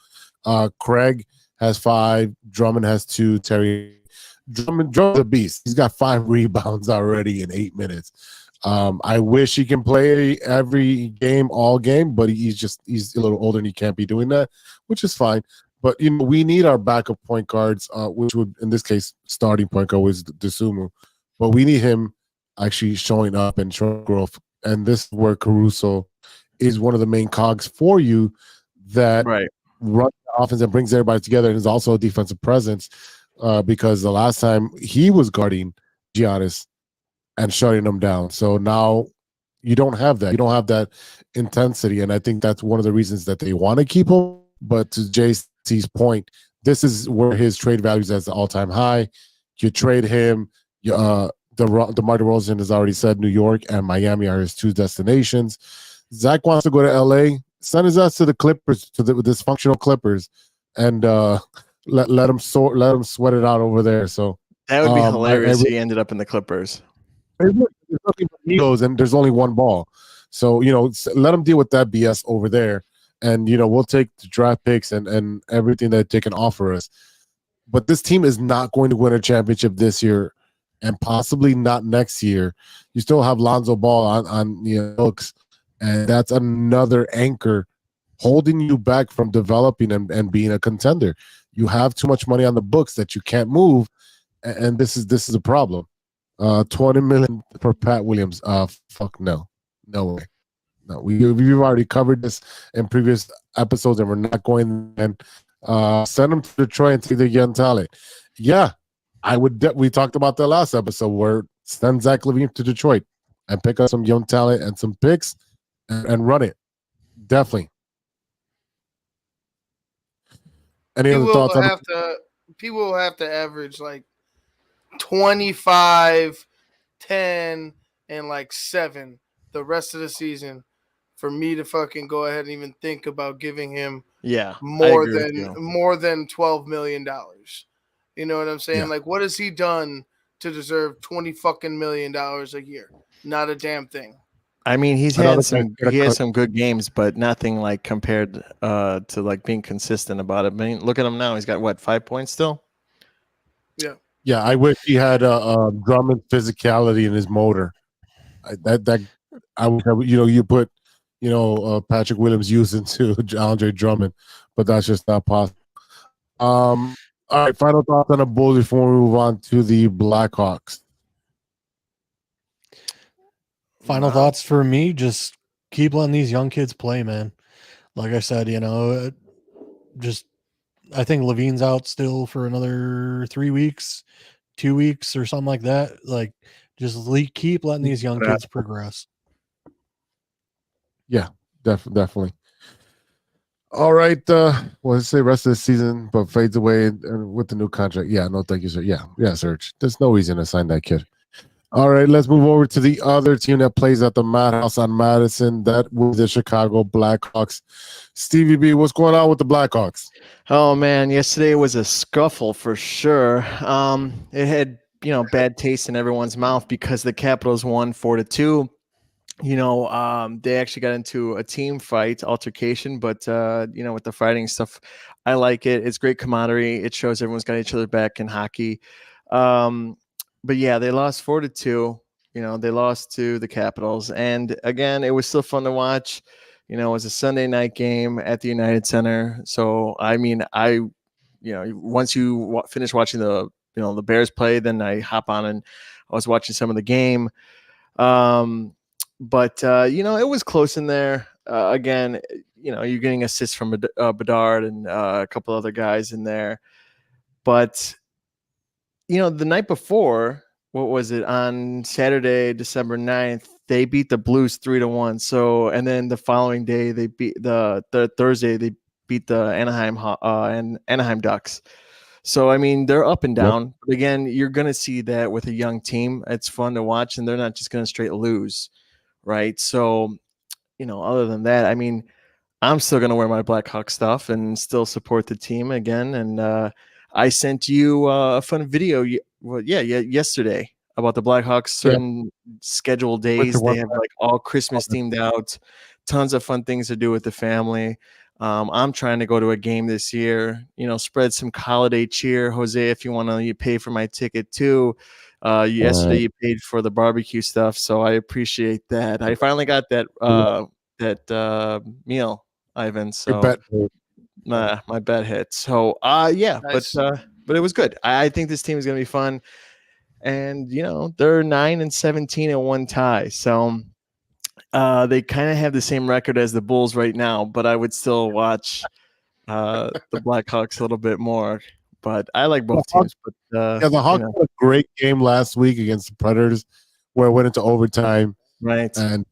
Craig has 5. Drummond has 2. Drummond's a beast. He's got 5 rebounds already in 8 minutes. I wish he can play every game, all game, but he's a little older and he can't be doing that, which is fine. But we need our backup point guards, which would in this case starting point guard was Dosunmu, but we need him actually showing up and showing growth. And this is where Caruso is one of the main cogs for you that runs the offense and brings everybody together, and is also a defensive presence because the last time he was guarding Giannis and shutting them down. So now you don't have that. You don't have that intensity, and I think that's one of the reasons that they want to keep him. But to JC's point, this is where his trade value is at the all-time high. You trade him. DeMar DeRozan has already said New York and Miami are his 2 destinations. Zach wants to go to L.A. Send his ass to the Clippers, to the dysfunctional Clippers, and let him sweat it out over there. So that would be hilarious. He ended up in the Clippers. There's nothing but egos, and there's only one ball. So let them deal with that BS over there. And we'll take the draft picks and everything that they can offer us. But this team is not going to win a championship this year, and possibly not next year. You still have Lonzo Ball on hooks, and that's another anchor holding you back from developing and being a contender. You have too much money on the books that you can't move, and this is a problem. $20 million for Pat Williams. Fuck no way. No, we've already covered this in previous episodes, and we're not going and send them to Detroit and take the young talent. Yeah, I would. We talked about that last episode where send Zach LaVine to Detroit and pick up some young talent and some picks and run it. Definitely. Any other thoughts? People will have to average like 25, 10, and like 7 the rest of the season for me to fucking go ahead and even think about giving him more than $12 million. You know what I'm saying? Yeah. Like, what has he done to deserve $20 fucking million a year? Not a damn thing. I mean, he has some good games, but nothing like compared to like being consistent about it. I mean, look at him now. He's got 5 points still. Yeah. I wish he had a Drummond physicality in his motor. You put Patrick Williams use into Andre Drummond, but that's just not possible. All right, final thoughts on the Bulls before we move on to the Blackhawks. Final thoughts for me, just keep letting these young kids play, man. Like I said, I think Levine's out still for another 3 weeks, 2 weeks or something like that. Like, just keep letting these young kids progress. Yeah, definitely. All right. Let's say rest of the season, but fades away and with the new contract. Yeah, no, thank you, sir. Yeah, Serge. There's no reason to sign that kid. All right, let's move over to the other team that plays at the Madhouse on Madison. That was the Chicago Blackhawks. Stevie B, what's going on with the Blackhawks? Oh man, yesterday was a scuffle for sure. It had bad taste in everyone's mouth because the Capitals won 4-2. They actually got into a team fight altercation, but with the fighting stuff, I like it. It's great camaraderie. It shows everyone's got each other back in hockey. But yeah, they lost 4-2. They lost to the Capitals, and again, it was still fun to watch. It was a Sunday night game at the United Center. So I mean, once you finish watching the Bears play, then I hop on and I was watching some of the game. But it was close in there. Again, you're getting assists from Bedard and a couple other guys in there. But the night before, what was it, on Saturday, December 9th, they beat the Blues 3-1. So, and then the following day, they beat the Thursday, they beat the Anaheim Ducks. So, I mean, they're up and down. Yep. But again, you're going to see that with a young team. It's fun to watch, and they're not just going to straight lose, right? So, other than that, I mean, I'm still going to wear my Blackhawks stuff and still support the team again. And I sent you a fun video, yesterday about the Blackhawks certain scheduled days. They have like all Christmas themed out, tons of fun things to do with the family. I'm trying to go to a game this year, spread some holiday cheer. Jose, if you want to, you pay for my ticket too. Yesterday you paid for the barbecue stuff, so I appreciate that. I finally got that meal, Ivan. So my bet hit. So nice. But it was good. I think this team is going to be fun. And they're 9-17 and 1 tie. So they kind of have the same record as the Bulls right now, but I would still watch the Blackhawks a little bit more. But I like both teams. But the Hawks had a great game last week against the Predators, where it went into overtime. Right. And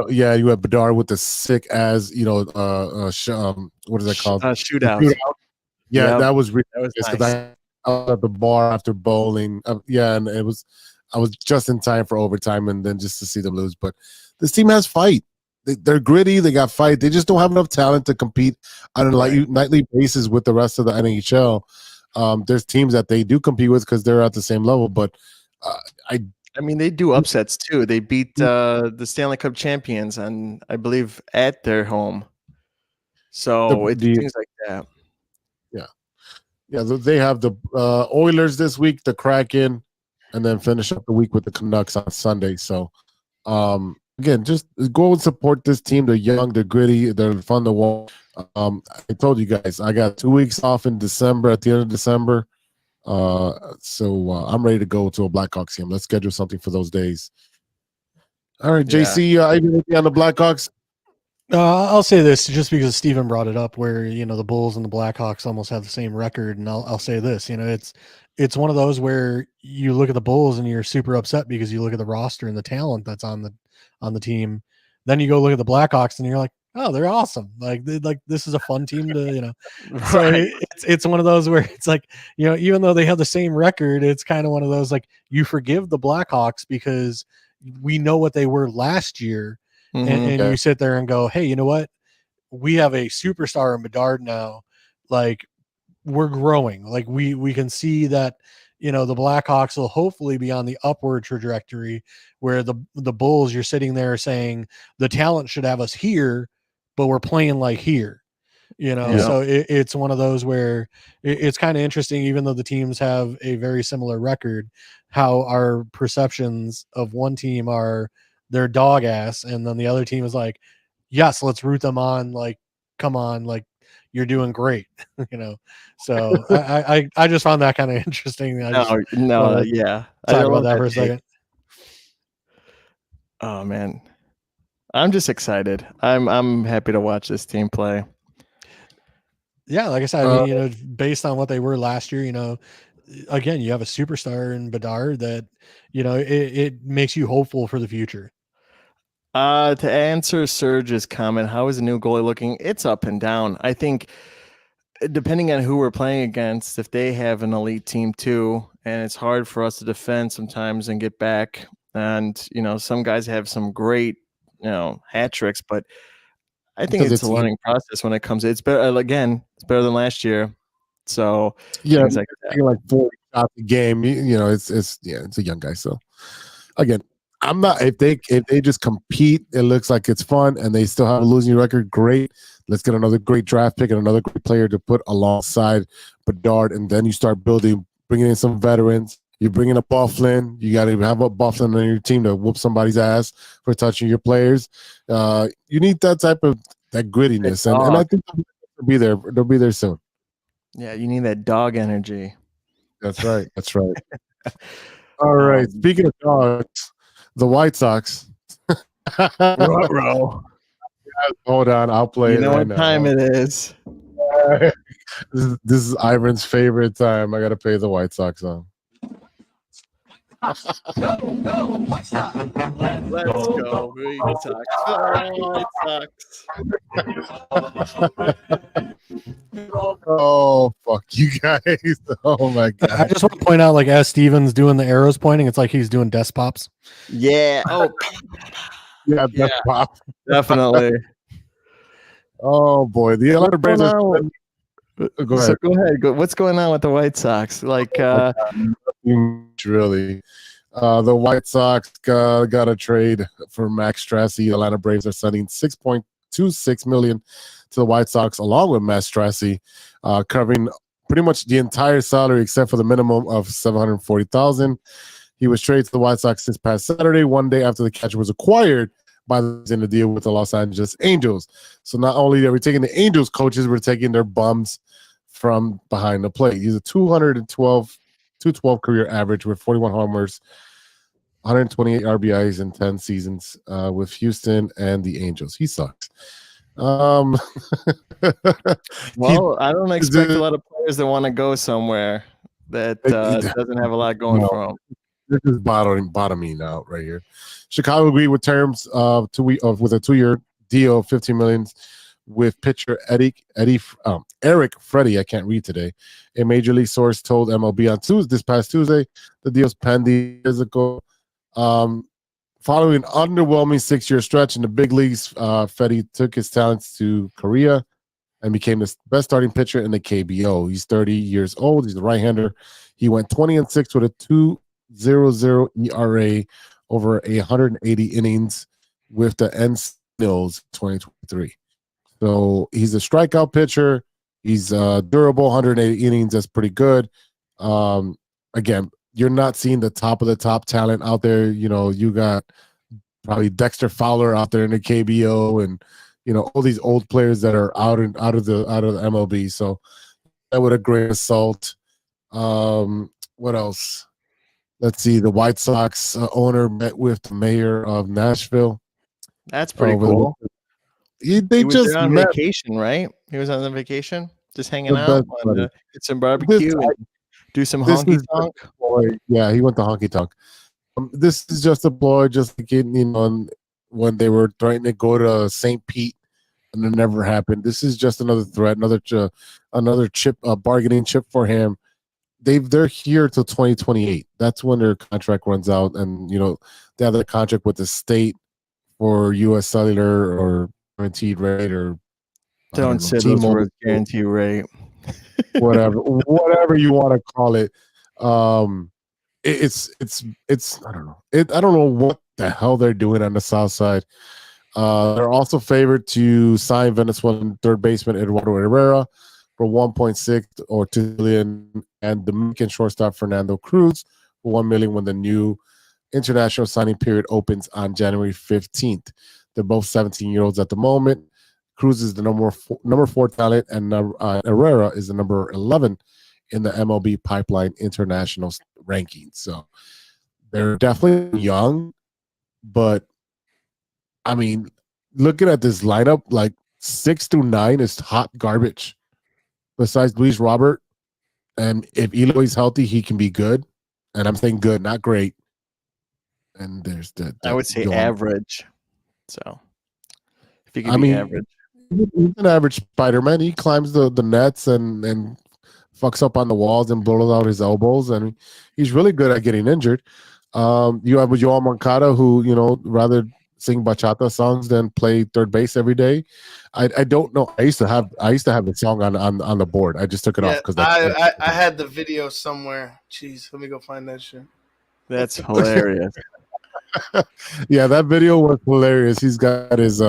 you had Bedard with the sick as what is that called? Shootout. Yeah, that was nice. I was at the bar after bowling. And I was just in time for overtime, and then just to see them lose. But this team has fight. They're gritty. They got fight. They just don't have enough talent to compete on a nightly basis with the rest of the NHL. There's teams that they do compete with because they're at the same level. But I mean, they do upsets too. They beat the Stanley Cup champions, and I believe at their home. So it's things like that. Yeah, they have the Oilers this week, the Kraken, and then finish up the week with the Canucks on Sunday. So, again, just go and support this team. They're young, they're gritty, they're fun to watch. I told you guys, I got 2 weeks off in December, at the end of December. So I'm ready to go to a Blackhawks game. Let's schedule something for those days. All right, JC, anything on the Blackhawks? I'll say this just because Steven brought it up, where the Bulls and the Blackhawks almost have the same record, and I'll say this: it's one of those where you look at the Bulls and you're super upset because you look at the roster and the talent that's on the team. Then you go look at the Blackhawks and you're like, oh, they're awesome! Like this is a fun team to Right. So it's one of those where it's like even though they have the same record, it's kind of one of those like you forgive the Blackhawks because we know what they were last year. And you sit there and go, hey, you know what? We have a superstar in Bedard now. Like, we're growing. Like, we can see that, the Blackhawks will hopefully be on the upward trajectory, where the Bulls, you're sitting there saying the talent should have us here, but we're playing like here. So it's one of those where it's kind of interesting, even though the teams have a very similar record, how our perceptions of one team are they're dog ass, and then the other team is like, yes, let's root them on, like, come on, like, you're doing great. So I just found that kind of interesting. Talk about that for a second. Oh man, I'm just excited. I'm happy to watch this team play. Yeah, like I said, I mean, based on what they were last year, again, you have a superstar in Bedard that, it makes you hopeful for the future. To answer Serge's comment, how is the new goalie looking? It's up and down. I think depending on who we're playing against, if they have an elite team too, and it's hard for us to defend sometimes and get back, And some guys have some great hat tricks, but I think Because it's a learning process when it comes. It's better again. It's better than last year. So Yeah, things like that. taking like 40 shots a game. It's a young guy. So again, I'm not if they just compete, it looks like it's fun, and they still have a losing record. Great. Let's get another great draft pick and another great player to put alongside Bedard, and then you start bringing in some veterans. You bring in a Bufflin. You got to have a Bufflin on your team to whoop somebody's ass for touching your players. You need that type of grittiness, and I think they'll be there. They'll be there soon. Yeah, you need that dog energy. That's right. That's right. All right. Speaking of dogs, the White Sox. Bro. Hold on, I'll play You it know right what now. time it is. This is Ivan's favorite time. I got to play the White Sox song. Let's go, White Sox. Oh, fuck you guys. Oh, my God. I just want to point out, like, as Steven's doing the arrows pointing, it's like he's doing desk pops. Yeah. Oh, yeah, that's pop. Definitely. Oh, boy. The Atlanta Braves are. Go ahead. So go ahead. What's going on with the White Sox? Like, really. The White Sox got a trade for Max Strassi. The Atlanta Braves are sending $6.26 million to the White Sox, along with Max Strassi, covering pretty much the entire salary except for the minimum of $740,000. He was traded to the White Sox this past Saturday, one day after the catcher was acquired by in the deal with the Los Angeles Angels. So not only are we taking the Angels coaches, we're taking their bums from behind the plate. He's a 212 career average with 41 homers, 128 RBIs in 10 seasons with Houston and the Angels. He sucks. Well, I don't expect a lot of players that want to go somewhere that doesn't have a lot going for them. This is bottoming out right here. Chicago agreed with terms with a 2-year deal of $15 million with pitcher Eric Freddie. I can't read today. A major league source told MLB on this past Tuesday the deal's pending physical. Following an underwhelming 6-year stretch in the big leagues, Freddie took his talents to Korea and became the best starting pitcher in the KBO. He's 30 years old. He's a right-hander. He went 20-6 with a 2.00 ERA over 180 innings with the Nationals 2023. So he's a strikeout pitcher. He's durable, 180 innings. That's pretty good. Again, you're not seeing the top of the top talent out there. You got probably Dexter Fowler out there in the KBO, and all these old players that are out of the MLB. So that would a grain of salt. What else? Let's see. The White Sox owner met with the mayor of Nashville. That's pretty cool. He was just on met. vacation, right? He was on the vacation, just hanging out, get some barbecue, and do some honky tonk. Yeah, he went to honky tonk. This is just a ploy, just when they were trying to go to St. Pete, and it never happened. This is just another threat, another chip, bargaining chip for him. They're here till 2028. That's when their contract runs out, and they have a contract with the state for U.S. Cellular or guaranteed rate, or don't say those words, guaranteed rate. whatever you want to call it. It's I don't know. I don't know what the hell they're doing on the South Side. They're also favored to sign Venezuelan third baseman Eduardo Herrera for 1.6 or $2 million, and Dominican shortstop Fernando Cruz for $1 million when the new international signing period opens on January 15th. They're both 17-year-olds at the moment. Cruz is the number 4 talent, and Herrera is the number 11 in the MLB Pipeline International rankings. So they're definitely young, but I mean, looking at this lineup, like 6 through 9 is hot garbage. Besides Luis Robert, and if Eloy's healthy, he can be good. And I'm saying good, not great. And there's I would say average. So if he can be average. He's an average Spider-Man. He climbs the nets and fucks up on the walls and blows out his elbows, and he's really good at getting injured. You have Joao Moncada, who rather sing bachata songs than play third base every day. I don't know. I used to have the song on the board. I just took it off Yeah, because I had the video somewhere. Jeez, let me go find that shit. That's hilarious. Yeah, that video was hilarious. He's got his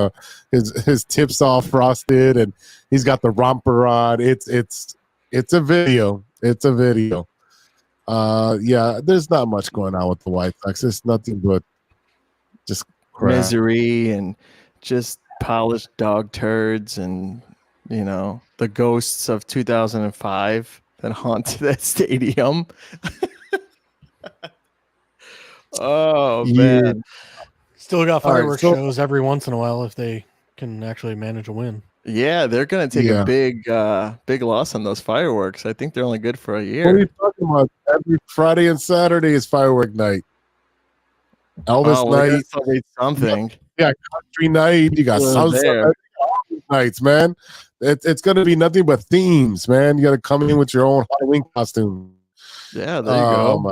tips all frosted, and he's got the romper on. It's a video. It's a video. Yeah, there's not much going on with the White Sox. It's nothing but just crap. Misery and just polished dog turds, and the ghosts of 2005 that haunt that stadium. Oh man. Still got All right, fireworks so- shows every once in a while if they can actually manage a win. Yeah, they're gonna take Yeah. a big loss on those fireworks. I think they're only good for a What are year. you talking about? Every Friday and Saturday is firework night. Elvis Oh, well, they gotta night, celebrate something. yeah, country night. You got Well, salsa there. night, all these nights, man. It's gonna be nothing but themes, man. You got to come in with your own Halloween costume. Yeah, there you go.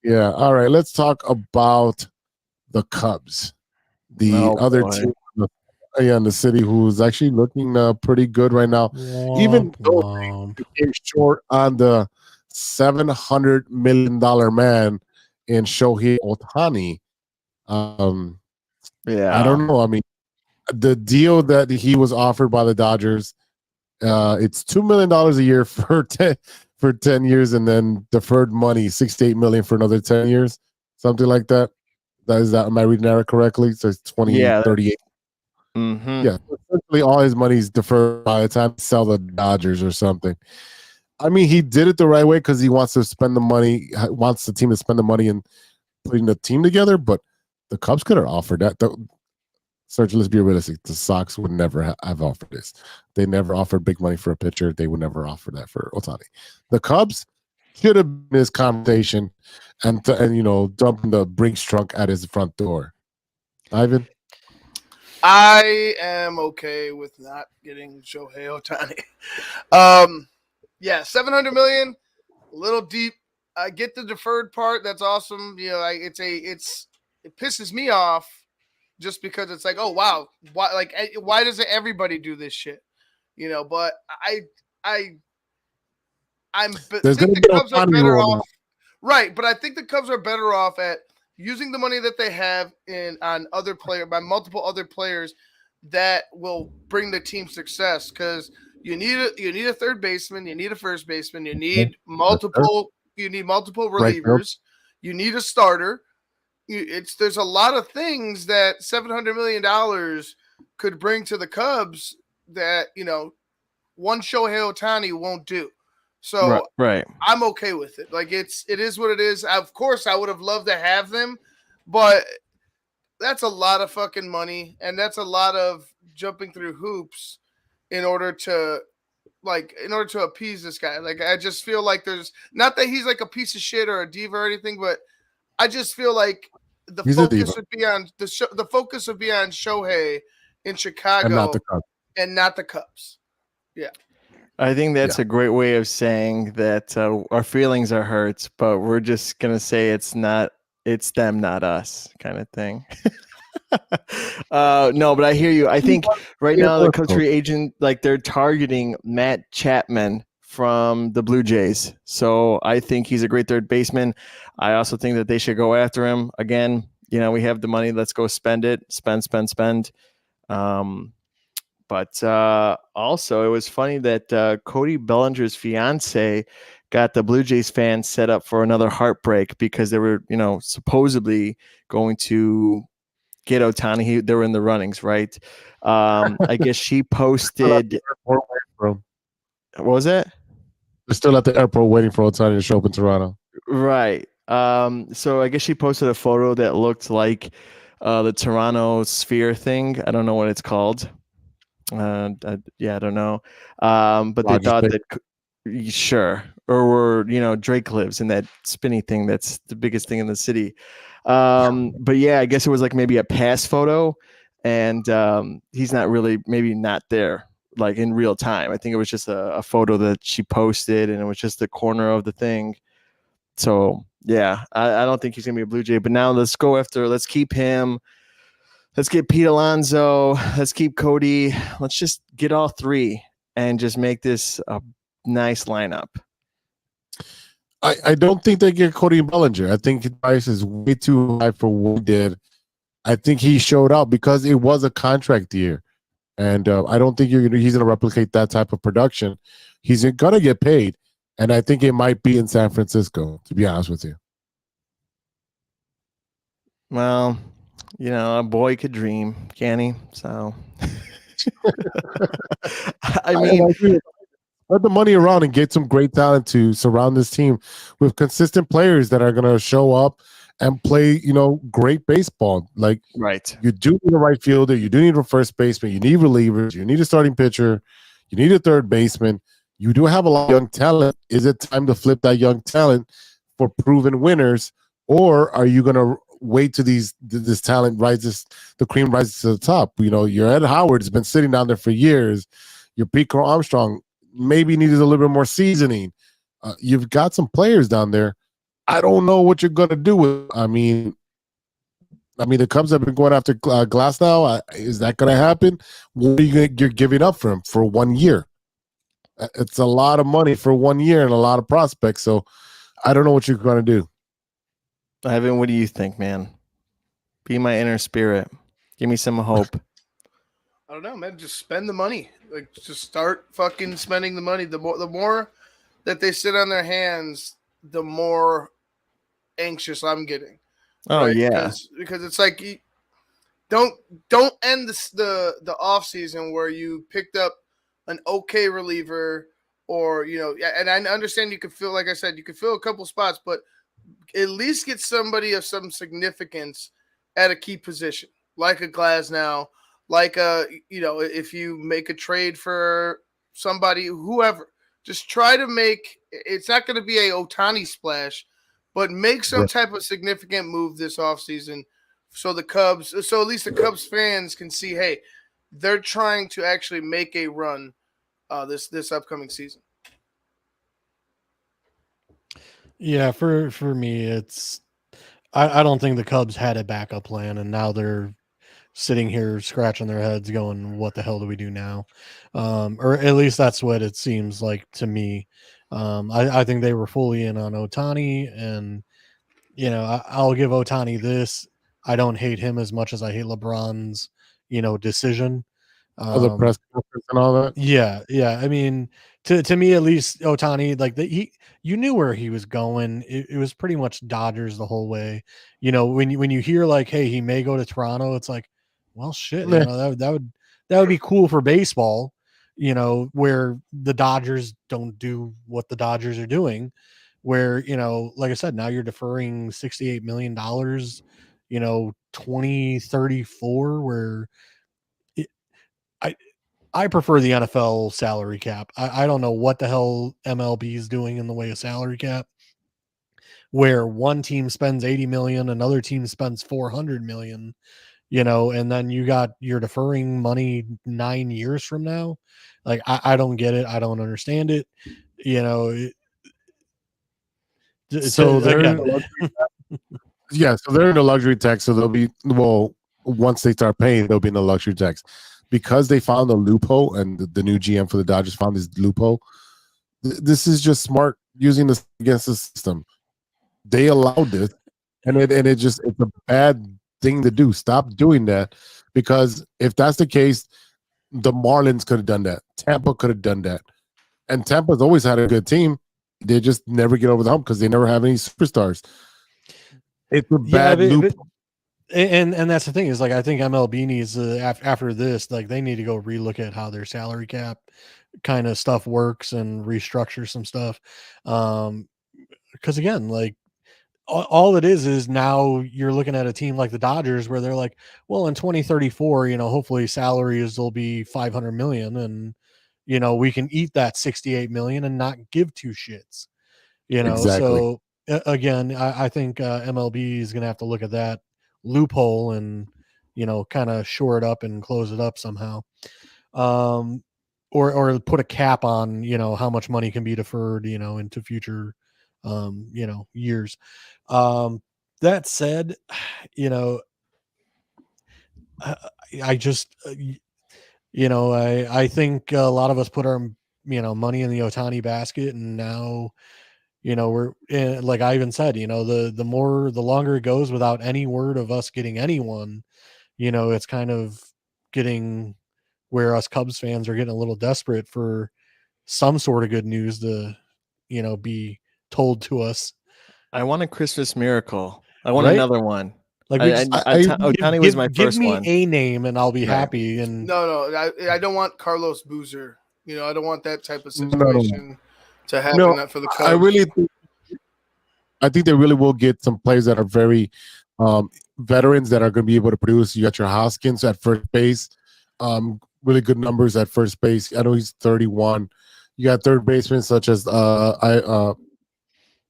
Yeah. All right. Let's talk about the Cubs, the Oh, other boy. team in the city who's actually looking pretty good right now. Even though they came short on the $700 million man in Shohei Ohtani. Yeah. I don't know. I mean, the deal that he was offered by the Dodgers, it's $2 million a year for 10 years, and then deferred money $68 million for another 10 years, something like that. Am I reading that correctly? So it's 38. Mm-hmm. Yeah, essentially all his money's deferred by the time to sell the Dodgers or something. I mean, he did it the right way because he wants to spend the money, wants the team to spend the money in putting the team together. But the Cubs could have offered that. Serge, let's be realistic. The Sox would never have offered this. They never offered big money for a pitcher. They would never offer that for Ohtani. The Cubs should have been his conversation and dumping the Brinks trunk at his front door. Ivan? I am okay with not getting Shohei Ohtani. Yeah, 700 million, a little deep. I get the deferred part. That's awesome. It pisses me off just because it's like, oh wow, why doesn't everybody do this shit? But I think the Cubs are better off. Right, but I think the Cubs are better off at using the money that they have by multiple other players that will bring the team success, because you need a third baseman, you need a first baseman, you need multiple relievers, you need a starter. There's a lot of things that $700 million could bring to the Cubs that one Shohei Ohtani won't do. So right. I'm okay with it. Like it is what it is. Of course, I would have loved to have them, but that's a lot of fucking money, and that's a lot of jumping through hoops in order to appease this guy. Like I just feel like there's not that he's like a piece of shit or a diva or anything, but I just feel like the focus would be on Shohei in Chicago and not the Cubs. Yeah. I think that's a great way of saying that our feelings are hurt, but we're just gonna say it's them, not us, kind of thing. No, but I hear you. I think right now the Cubs free agent, like they're targeting Matt Chapman from the Blue Jays. So I think he's a great third baseman. I also think that they should go after him. Again, we have the money. Let's go spend it. Spend. But also, it was funny that Cody Bellinger's fiance got the Blue Jays fans set up for another heartbreak because they were, supposedly going to get Ohtani. They were in the runnings, right? I guess she posted. What was it? They're still at the airport waiting for Ohtani to show up in Toronto. Right. So I guess she posted a photo that looked like the Toronto Sphere thing. I don't know what it's called. I don't know. But they thought that sure, or Drake lives in that spinny thing that's the biggest thing in the city. But yeah, I guess it was like maybe a past photo, and he's maybe not there like in real time. I think it was just a photo that she posted, and it was just the corner of the thing. So Yeah, I don't think he's gonna be a Blue Jay. But now let's keep him. Let's get Pete Alonso. Let's keep Cody. Let's just get all three and just make this a nice lineup. I don't think they get Cody Bellinger. I think his price is way too high for what he did. I think he showed out because it was a contract year. And I don't think he's going to replicate that type of production. He's going to get paid. And I think it might be in San Francisco, to be honest with you. Well, a boy could dream, can he? So, I mean, let the money around and get some great talent to surround this team with consistent players that are going to show up and play, great baseball. Like, right. You do need a right fielder. You do need a first baseman. You need relievers. You need a starting pitcher. You need a third baseman. You do have a lot of young talent. Is it time to flip that young talent for proven winners, or are you going to wait till this talent the cream rises to the top? Your Ed Howard's been sitting down there for years. Your Pete Crow Armstrong maybe needed a little bit more seasoning. You've got some players down there. I don't know what you're going to do with. I mean, the Cubs have been going after Glass now. Is that going to happen? What are you're giving up for him for 1 year? It's a lot of money for 1 year and a lot of prospects. So I don't know what you're going to do. Ivan, what do you think, man? Be my inner spirit. Give me some hope. I don't know, man. Just spend the money. Like, just start fucking spending the money. The more that they sit on their hands, the more anxious I'm getting. Oh, right? Yeah. Because it's like, don't end the off season where you picked up an okay reliever, or and I understand you could fill, like I said, you could fill a couple spots, but at least get somebody of some significance at a key position, like a Glasnow, like if you make a trade for somebody, whoever, just try to make. It's not going to be a Ohtani splash, but make some type of significant move this offseason so at least the Cubs fans can see, hey, they're trying to actually make a run this upcoming season. Yeah, for me, it's I don't think the Cubs had a backup plan, and now they're sitting here scratching their heads going, what the hell do we do now? Or at least that's what it seems like to me. I think they were fully in on Ohtani, and I'll give Ohtani this. I don't hate him as much as I hate LeBron's decision. The press conference and all that. Yeah. I mean, to me at least, Ohtani, like you knew where he was going. It was pretty much Dodgers the whole way. When you hear like, hey, he may go to Toronto, it's like, well, shit. That would be cool for baseball. Where the Dodgers don't do what the Dodgers are doing. Where like I said, now you're deferring $68 million. 2034, where I prefer the NFL salary cap. I don't know what the hell MLB is doing in the way of salary cap, where one team spends 80 million, another team spends 400 million, and then you're deferring money 9 years from now. Like, I don't get it. I don't understand it. So they're so they're in the luxury tax. So they'll be, once they start paying, they'll be in the luxury tax. Because they found a loophole, and the new GM for the Dodgers found this loophole. This is just smart using this against the system. They allowed this, and it's a bad thing to do. Stop doing that, because if that's the case, the Marlins could have done that. Tampa could have done that, and Tampa's always had a good team. They just never get over the hump because they never have any superstars. It's a bad loophole. And that's the thing, is like, I think MLB needs after this, like, they need to go relook at how their salary cap kind of stuff works and restructure some stuff. Because again, like, all it is now you're looking at a team like the Dodgers where they're like, well, in 2034, hopefully salaries will be 500 million, and we can eat that 68 million and not give two shits. Exactly. So again, I think MLB is going to have to look at that loophole and kind of shore it up and close it up somehow, or put a cap on how much money can be deferred into future years. That said, I, I just, I think a lot of us put our, money in the Ohtani basket, and now, we're like I even said, the longer it goes without any word of us getting anyone, it's kind of getting where us Cubs fans are getting a little desperate for some sort of good news to, be told to us. I want a Christmas miracle. I want Right? another one. Like we just Ohtani was my give first me one. a name and I'll be Right. happy. And No, I don't want Carlos Boozer. I don't want that type of No. situation to happen for the Cubs. I think they really will get some players that are very veterans that are going to be able to produce. You got your Hoskins at first base, really good numbers at first base. I know he's 31. You got third basemen such as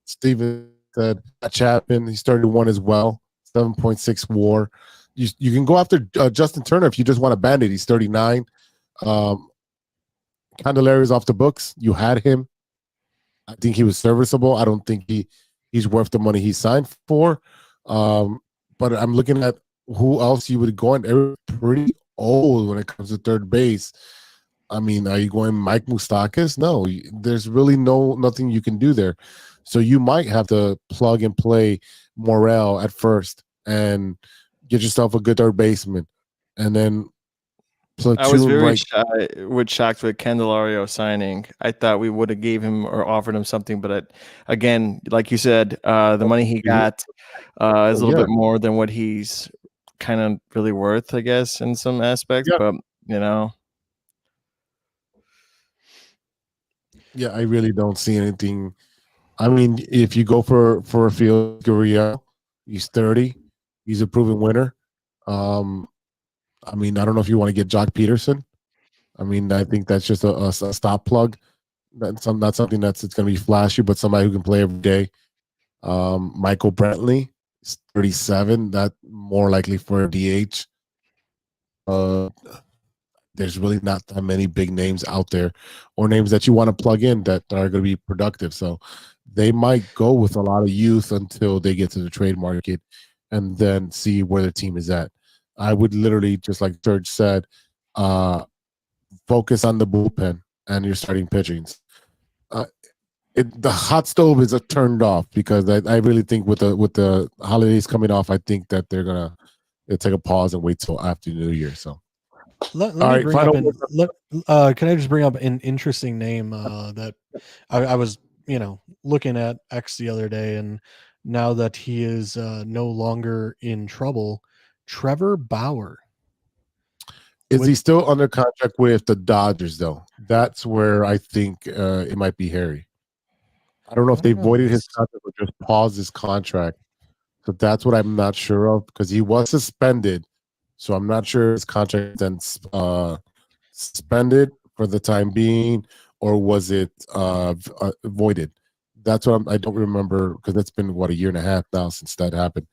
Steven said, Chapman. He's 31 as well, 7.6 WAR. You can go after Justin Turner if you just want a bandit. He's 39. Candelari's off the books. You had him. I think he was serviceable. I don't think he's worth the money he signed for. But I'm looking at who else you would go on. They're pretty old when it comes to third base. I mean, are you going Mike Moustakas? No, there's really nothing you can do there. So you might have to plug and play Morel at first and get yourself a good third baseman, and then I was very right. shocked with Candelario signing. I thought we would have gave him or offered him something, but again, like you said, the money he got is a little bit more than what he's kind of really worth, I guess, in some aspects. But yeah, I really don't see anything. I mean, if you go for a field Gurriel, he's 30. He's a proven winner. I mean, I don't know if you want to get Jock Peterson. I mean, I think that's just a stop plug. That's not something it's going to be flashy, but somebody who can play every day. Michael Brantley is 37. That more likely for a DH. There's really not that many big names out there or names that you want to plug in that are going to be productive. So they might go with a lot of youth until they get to the trade market and then see where the team is at. I would literally, just like George said, focus on the bullpen and your starting pitchings. The hot stove is turned off because I really think with the holidays coming off, I think that they're going to take a pause and wait till after New Year. So. Let me bring up can I just bring up an interesting name that I was, looking at X the other day, and now that he is no longer in trouble, Trevor Bauer. Is he still under contract with the Dodgers, though? That's where I think it might be hairy. I don't know if they voided his contract or just paused his contract. So that's what I'm not sure of, because he was suspended. So I'm not sure his contract then suspended for the time being, or was it voided? That's what I don't remember, because it's been a year and a half now since that happened.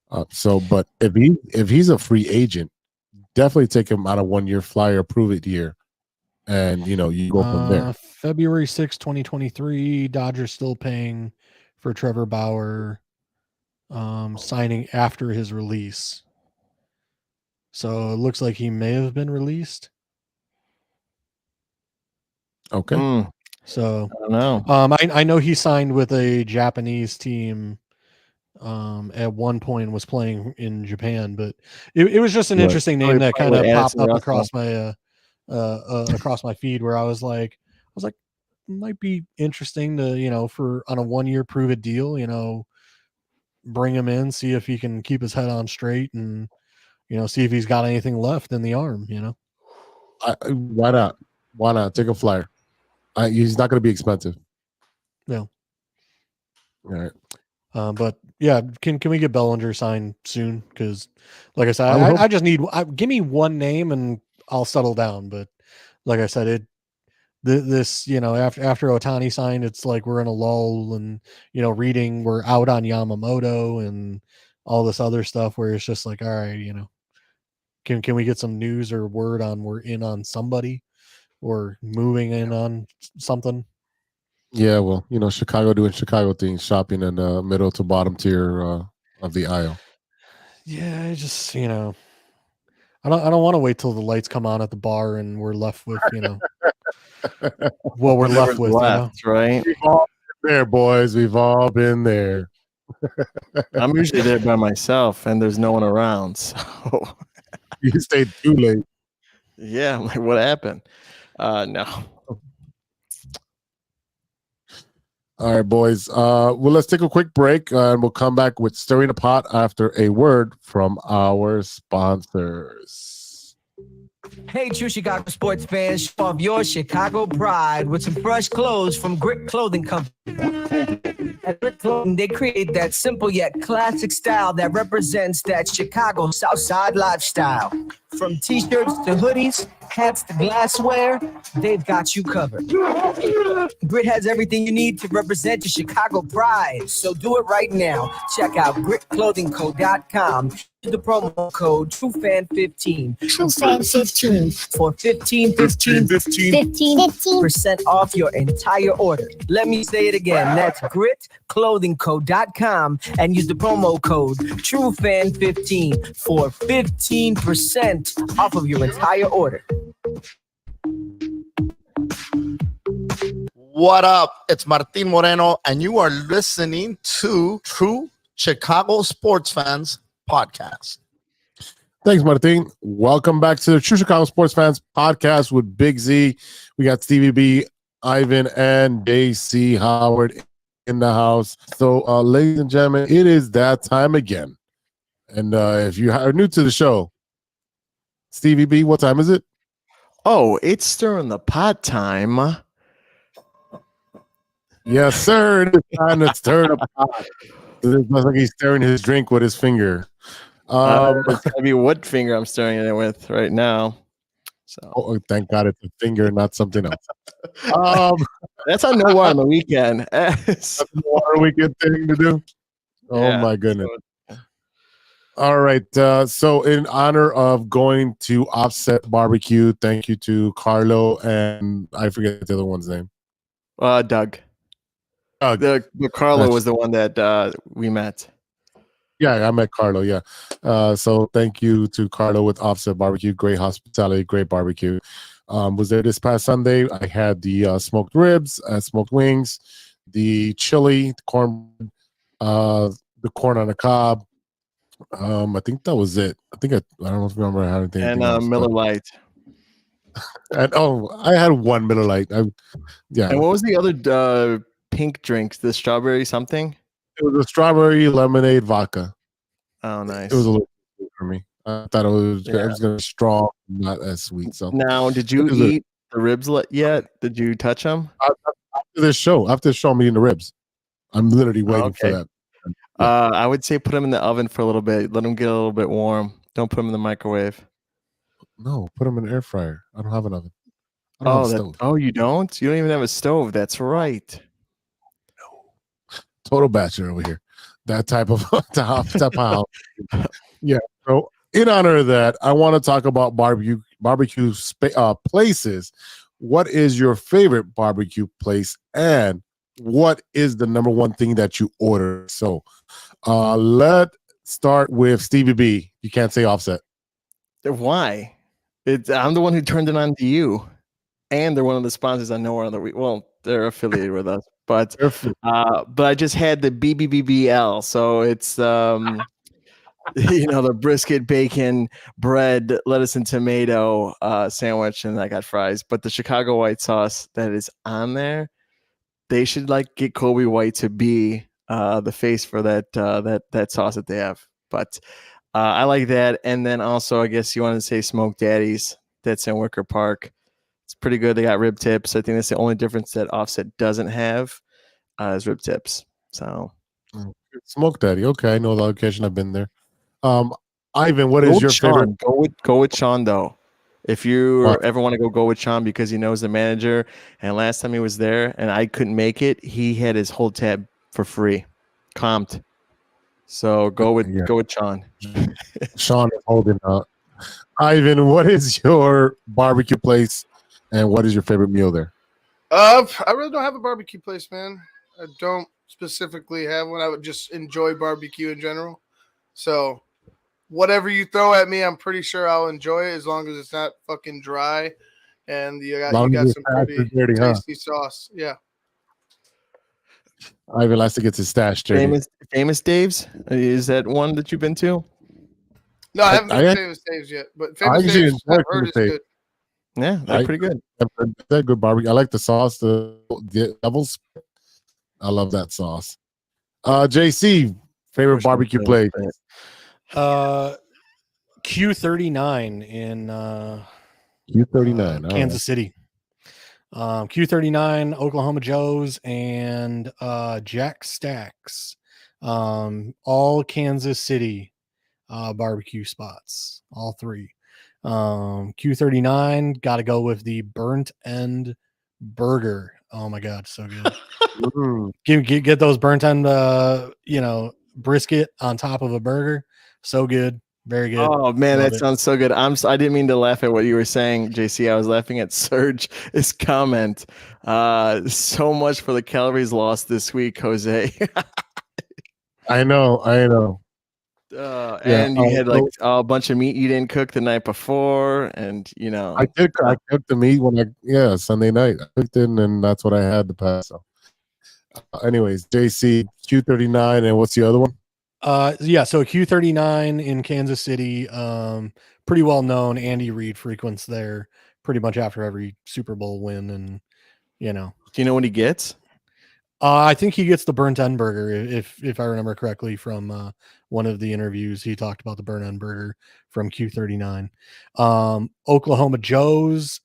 But if he's a free agent, definitely take him out of 1 year flyer, prove it here, and you go from there. February 6, 2023, Dodgers still paying for Trevor Bauer, signing after his release. So it looks like he may have been released. Okay. So I don't know. I know he signed with a Japanese team at one point, was playing in Japan, but it was just an interesting name that kind of popped up across my feed, where I was like, might be interesting to, for on a 1 year prove it deal, bring him in, see if he can keep his head on straight, and see if he's got anything left in the arm. Why not? Why not take a flyer? He's not going to be expensive. Yeah. All right. But yeah, can we get Bellinger signed soon? Because, like I said, I just need give me one name and I'll settle down. But like I said, after Ohtani signed, it's like we're in a lull, and we're out on Yamamoto and all this other stuff, where it's just like, all right, can we get some news or word on we're in on somebody or moving in on something? Yeah, well, Chicago doing Chicago things, shopping in the middle to bottom tier of the aisle. Yeah, I just I don't want to wait till the lights come on at the bar and we're left with what we're left Whatever's with. left, right? We've all been there, boys. We've all been there. I'm usually there by myself, and there's no one around. So You stayed too late. yeah, I'm like, what happened? No. All right, boys. Well, let's take a quick break, and we'll come back with Stirring the Pot after a word from our sponsors. Hey, true Chicago sports fans, show off your Chicago pride with some fresh clothes from Grit Clothing Company. At Grit Clothing, they create that simple yet classic style that represents that Chicago Southside lifestyle. From t-shirts to hoodies, hats to glassware, they've got you covered. Grit has everything you need to represent your Chicago pride, so do it right now. Check out gritclothingco.com. Use the promo code TrueFan15. TrueFan15. For 15% off your entire order. Let me say it again. That's gritclothingco.com and use the promo code TrueFan15 for 15% off of your entire order. What up? It's Martin Moreno, and you are listening to True Chicago Sports Fans Podcast. Thanks, Martin. Welcome back to the True Chicago Sports Fans Podcast with Big Z. We got Stevie B, Ivan, and JC Howard in the house. So, ladies and gentlemen, it is that time again. And if you are new to the show, Stevie B, what time is it? Oh, it's stirring the pot time. Yes, sir. It is time to stir the pot. It looks like he's stirring his drink with his finger. It's gonna be what finger I'm stirring it with right now. So thank God it's a finger, not something else. That's a no on the weekend. That's a weekend thing to do. Oh my goodness. All right. So in honor of going to Offset Barbecue, thank you to Carlo and I forget the other one's name. Doug. The Carlo was the one that we met. Yeah, I met Carlo. Yeah. So thank you to Carlo with Offset Barbecue. Great hospitality, great barbecue. Was there this past Sunday. I had the smoked ribs, smoked wings, the chili, the corn on the cob. I think that was it. I don't know if you remember how anything. And Miller Lite. And I had one Miller Lite. Yeah. And what was the other pink drinks? The strawberry something? It was a strawberry lemonade vodka. Oh, nice. It was a little sweet for me. I thought it was going to be strong, not as sweet. So now, did you eat the ribs yet? Did you touch them? After this show, I'm eating the ribs. I'm literally waiting for that. I would say put them in the oven for a little bit. Let them get a little bit warm. Don't put them in the microwave. No, put them in the air fryer. I don't have an oven. I don't have a stove. Oh, you don't? You don't even have a stove. That's right. Total bachelor over here. That type of house. Yeah. So in honor of that, I want to talk about barbecue places. What is your favorite barbecue place, and what is the number one thing that you order? So let's start with Stevie B. You can't say Offset. Why? I'm the one who turned it on to you, and they're one of the sponsors on Nowhere on the Week. Well, they're affiliated with us, but I just had the BBBBL, so it's the brisket, bacon, bread, lettuce, and tomato sandwich, and I got fries. But the Chicago White Sauce that is on there, they should get Kobe White to be the face for that sauce that they have. But I like that. And then also, I guess you wanted to say Smoked Daddies. That's in Wicker Park. It's pretty good. They got rib tips. I think that's the only difference that Offset doesn't have is rib tips. So Smoked Daddy. Okay, I know the location. I've been there. Ivan, what is your favorite? Go with Sean though. If you ever want to go with Sean because he knows the manager, and last time he was there and I couldn't make it, he had his whole tab for free, comped. So go with Sean. Sean is holding up. Ivan, what is your barbecue place, and what is your favorite meal there? I really don't have a barbecue place, man. I don't specifically have one. I would just enjoy barbecue in general. So whatever you throw at me, I'm pretty sure I'll enjoy it as long as it's not fucking dry and you got some pretty dirty, tasty sauce. Yeah. Ivan likes to get his stash dirty. Famous Dave's? Is that one that you've been to? No, I haven't been to Famous Dave's yet, but Famous Dave's I've heard is good. Yeah, they're pretty good. They're good barbecue. I like the sauce, the devil's. I love that sauce. JC, favorite barbecue place? Q39 in Q39, Kansas City. Q39, Oklahoma Joe's, and Jack Stacks. All Kansas City barbecue spots, all three. Q39, got to go with the burnt end burger. Oh my God, so good. Get those burnt end, brisket on top of a burger. So good. Very good. Oh man, that sounds so good. I didn't mean to laugh at what you were saying, JC. I was laughing at Serge's comment. So much for the calories lost this week, Jose. I know. And you had like a bunch of meat you didn't cook the night before, and I cooked the meat Sunday night. I cooked it, and that's what I had to pass. So, anyways, JC Q39, and what's the other one? So Q39 in Kansas City, pretty well known. Andy Reid frequents there pretty much after every Super Bowl win, and Do you know what he gets? I think he gets the burnt end burger. If I remember correctly from one of the interviews, he talked about the burnt end burger from Q39. Oklahoma Joe's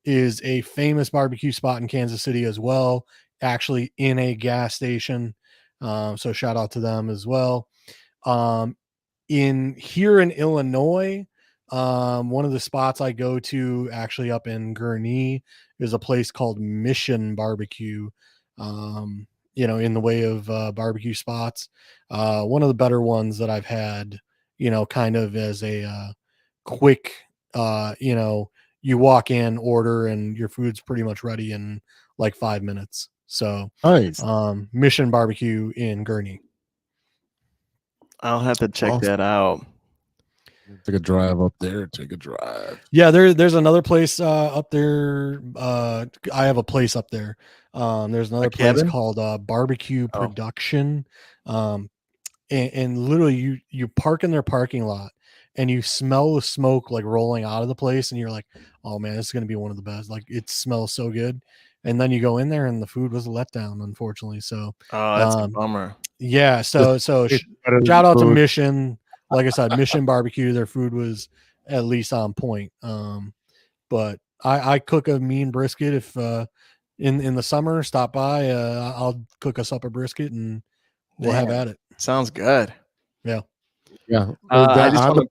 is a famous barbecue spot in Kansas City as well, actually in a gas station. So shout out to them as well. In Illinois, one of the spots I go to actually up in Gurnee is a place called Mission Barbecue. In the way of barbecue spots, one of the better ones that I've had, kind of as a quick, you walk in, order, and your food's pretty much ready in like 5 minutes. So nice. Mission Barbecue in Gurnee. I'll have to check that out. Take a drive up there. Yeah, there's another place up there. I have a place up there. There's another place called Barbecue Production. And literally you park in their parking lot and you smell the smoke like rolling out of the place, and you're like, oh man, this is gonna be one of the best. Like, it smells so good. And then you go in there and the food was a letdown, unfortunately. So that's a bummer. Yeah, so shout out to Mission. Like I said, Mission Barbecue, their food was at least on point. But I cook a mean brisket. If in the summer, stop by, I'll cook us up a brisket and we'll have at it. Sounds good. Yeah. I just want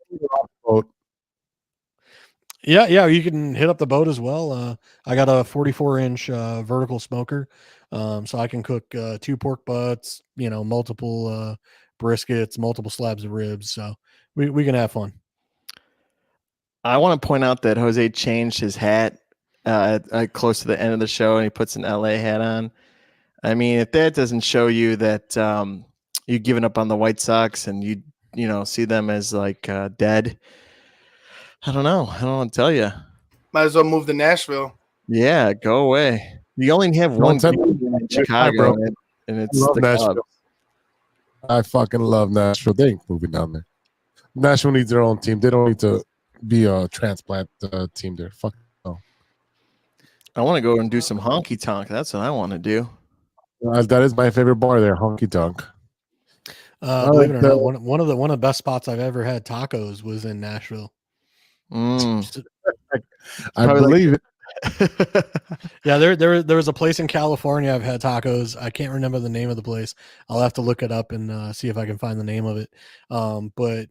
to. Yeah, you can hit up the boat as well. I got a 44-inch vertical smoker, so I can cook 2 pork butts, multiple briskets, multiple slabs of ribs. So we can have fun. I want to point out that Jose changed his hat close to the end of the show, and he puts an LA hat on. I mean, if that doesn't show you that you've given up on the White Sox and you see them as like dead, I don't know. I don't know what to tell you. Might as well move to Nashville. Yeah, go away. You only have one team in Chicago, and it's the Cubs. I fucking love Nashville. They ain't moving down there. Nashville needs their own team. They don't need to be a transplant team there. Fuck no. I want to go and do some honky tonk. That's what I want to do. That is my favorite bar there, honky tonk. Believe it or not, one of the best spots I've ever had tacos was in Nashville. I believe it. Yeah, there was a place in California I've had tacos. I can't remember the name of the place. I'll have to look it up and see if I can find the name of it. But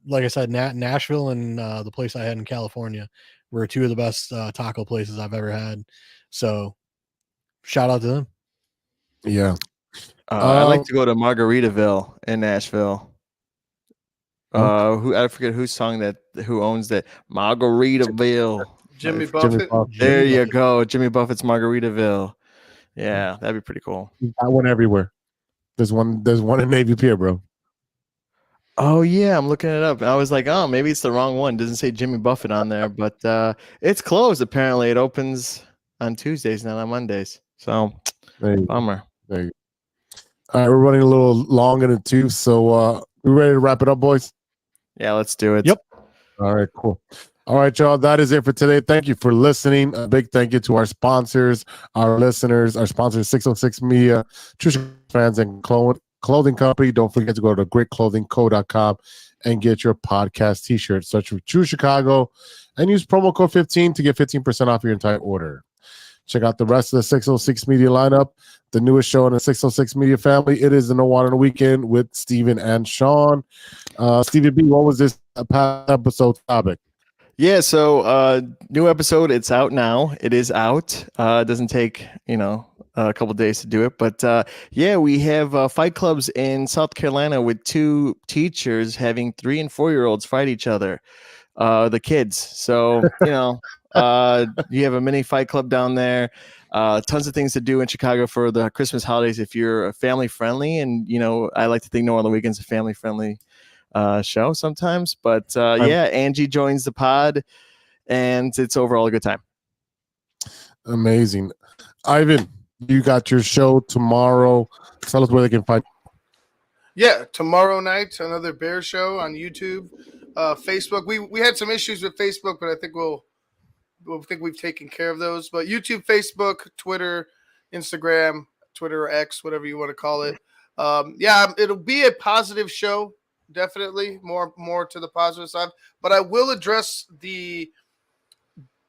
like I said, Nashville and the place I had in California were 2 of the best taco places I've ever had. So shout out to them. Yeah. I'd like to go to Margaritaville in Nashville. I forget who owns that Margaritaville. Jimmy Jimmy Buffett. Buffett. There you go. Jimmy Buffett's Margaritaville. Yeah, that'd be pretty cool. I went everywhere. There's one in Navy Pier, bro. Oh yeah, I'm looking it up. I was like, oh, maybe it's the wrong one. Doesn't say Jimmy Buffett on there, but it's closed apparently. It opens on Tuesdays, not on Mondays. So bummer. There you go. All right, we're running a little long in the tooth, so we ready to wrap it up, boys? Yeah, let's do it. Yep. All right, cool. All right, y'all. That is it for today. Thank you for listening. A big thank you to our sponsors, our listeners, our sponsors, 606 Media, True Fans, and Clothing Company. Don't forget to go to greatclothingco.com and get your podcast t-shirt. Search for True Chicago and use promo code 15 to get 15% off your entire order. Check out the rest of the 606 Media lineup, the newest show in the 606 Media family. It is the No Water on the Weekend with Steven and Sean. Stevie B, what was this past episode topic? Yeah, so new episode, it's out now. It is out. It doesn't take, a couple days to do it. But yeah, we have fight clubs in South Carolina with 2 teachers having 3 and 4-year-olds fight each other, the kids. So, you have a mini fight club down there. Tons of things to do in Chicago for the Christmas holidays if you're family friendly. And, I like to think No on the Weekend's a family friendly show sometimes. But yeah, Angie joins the pod and it's overall a good time. Amazing. Ivan, you got your show tomorrow. Tell us where they can find. Yeah, tomorrow night, another Bear show on YouTube, Facebook. We had some issues with Facebook, but I think we've taken care of those. But YouTube, Facebook, Twitter, Instagram, Twitter or X, whatever you want to call it. Yeah, it'll be a positive show, definitely more to the positive side. But I will address the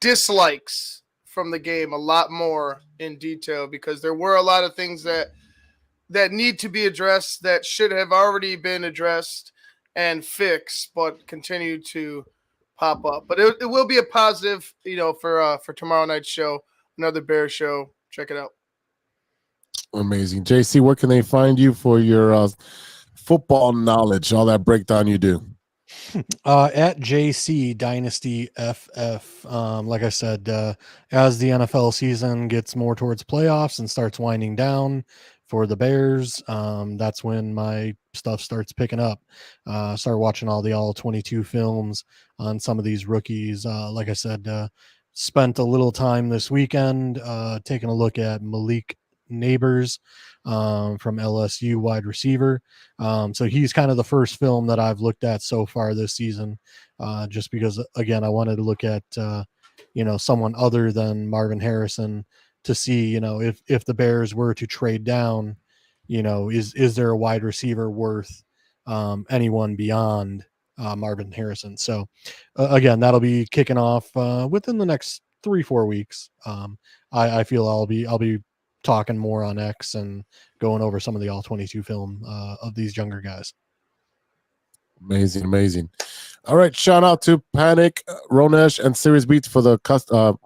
dislikes from the game a lot more in detail because there were a lot of things that need to be addressed that should have already been addressed and fixed, but continue to pop up. But it will be a positive, for tomorrow night's show, another Bear show. Check it out. Amazing. JC, where can they find you for your football knowledge, all that breakdown you do? At JC Dynasty FF. Like I said, as the NFL season gets more towards playoffs and starts winding down for the Bears, that's when my stuff starts picking up. Start watching all the all 22 films on some of these rookies. Like I said, spent a little time this weekend taking a look at Malik Neighbors from LSU, wide receiver. So he's kind of the first film that I've looked at so far this season, just because, again, I wanted to look at someone other than Marvin Harrison to see, if the Bears were to trade down, is there a wide receiver worth anyone beyond Marvin Harrison? So again, that'll be kicking off within the next 3-4 weeks. I feel I'll be talking more on X and going over some of the all 22 film of these younger guys. Amazing. All right, shout out to Panic, Ronesh, and Series Beats for the custom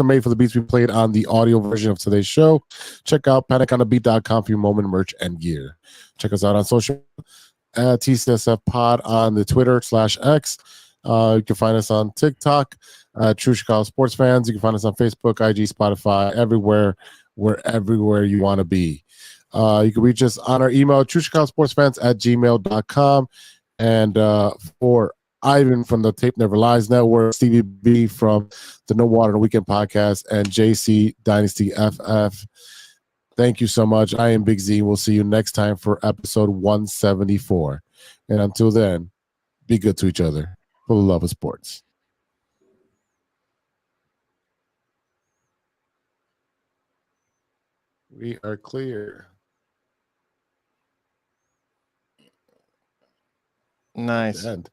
made for the beats we played on the audio version of today's show. Check out paniconthebeat.com for your moment merch and gear. Check us out on social at TCSF Pod on the Twitter /X. You can find us on TikTok, True Chicago Sports Fans. You can find us on Facebook, IG, Spotify, everywhere. We're everywhere you want to be. You can reach us on our email, truechicagosportsfans@gmail.com. And for Ivan from the Tape Never Lies Network, Stevie B from the No Water on the Weekend podcast, and JC Dynasty FF, thank you so much. I am Big Z. We'll see you next time for episode 174. And until then, be good to each other for the love of sports. We are clear. Nice. End.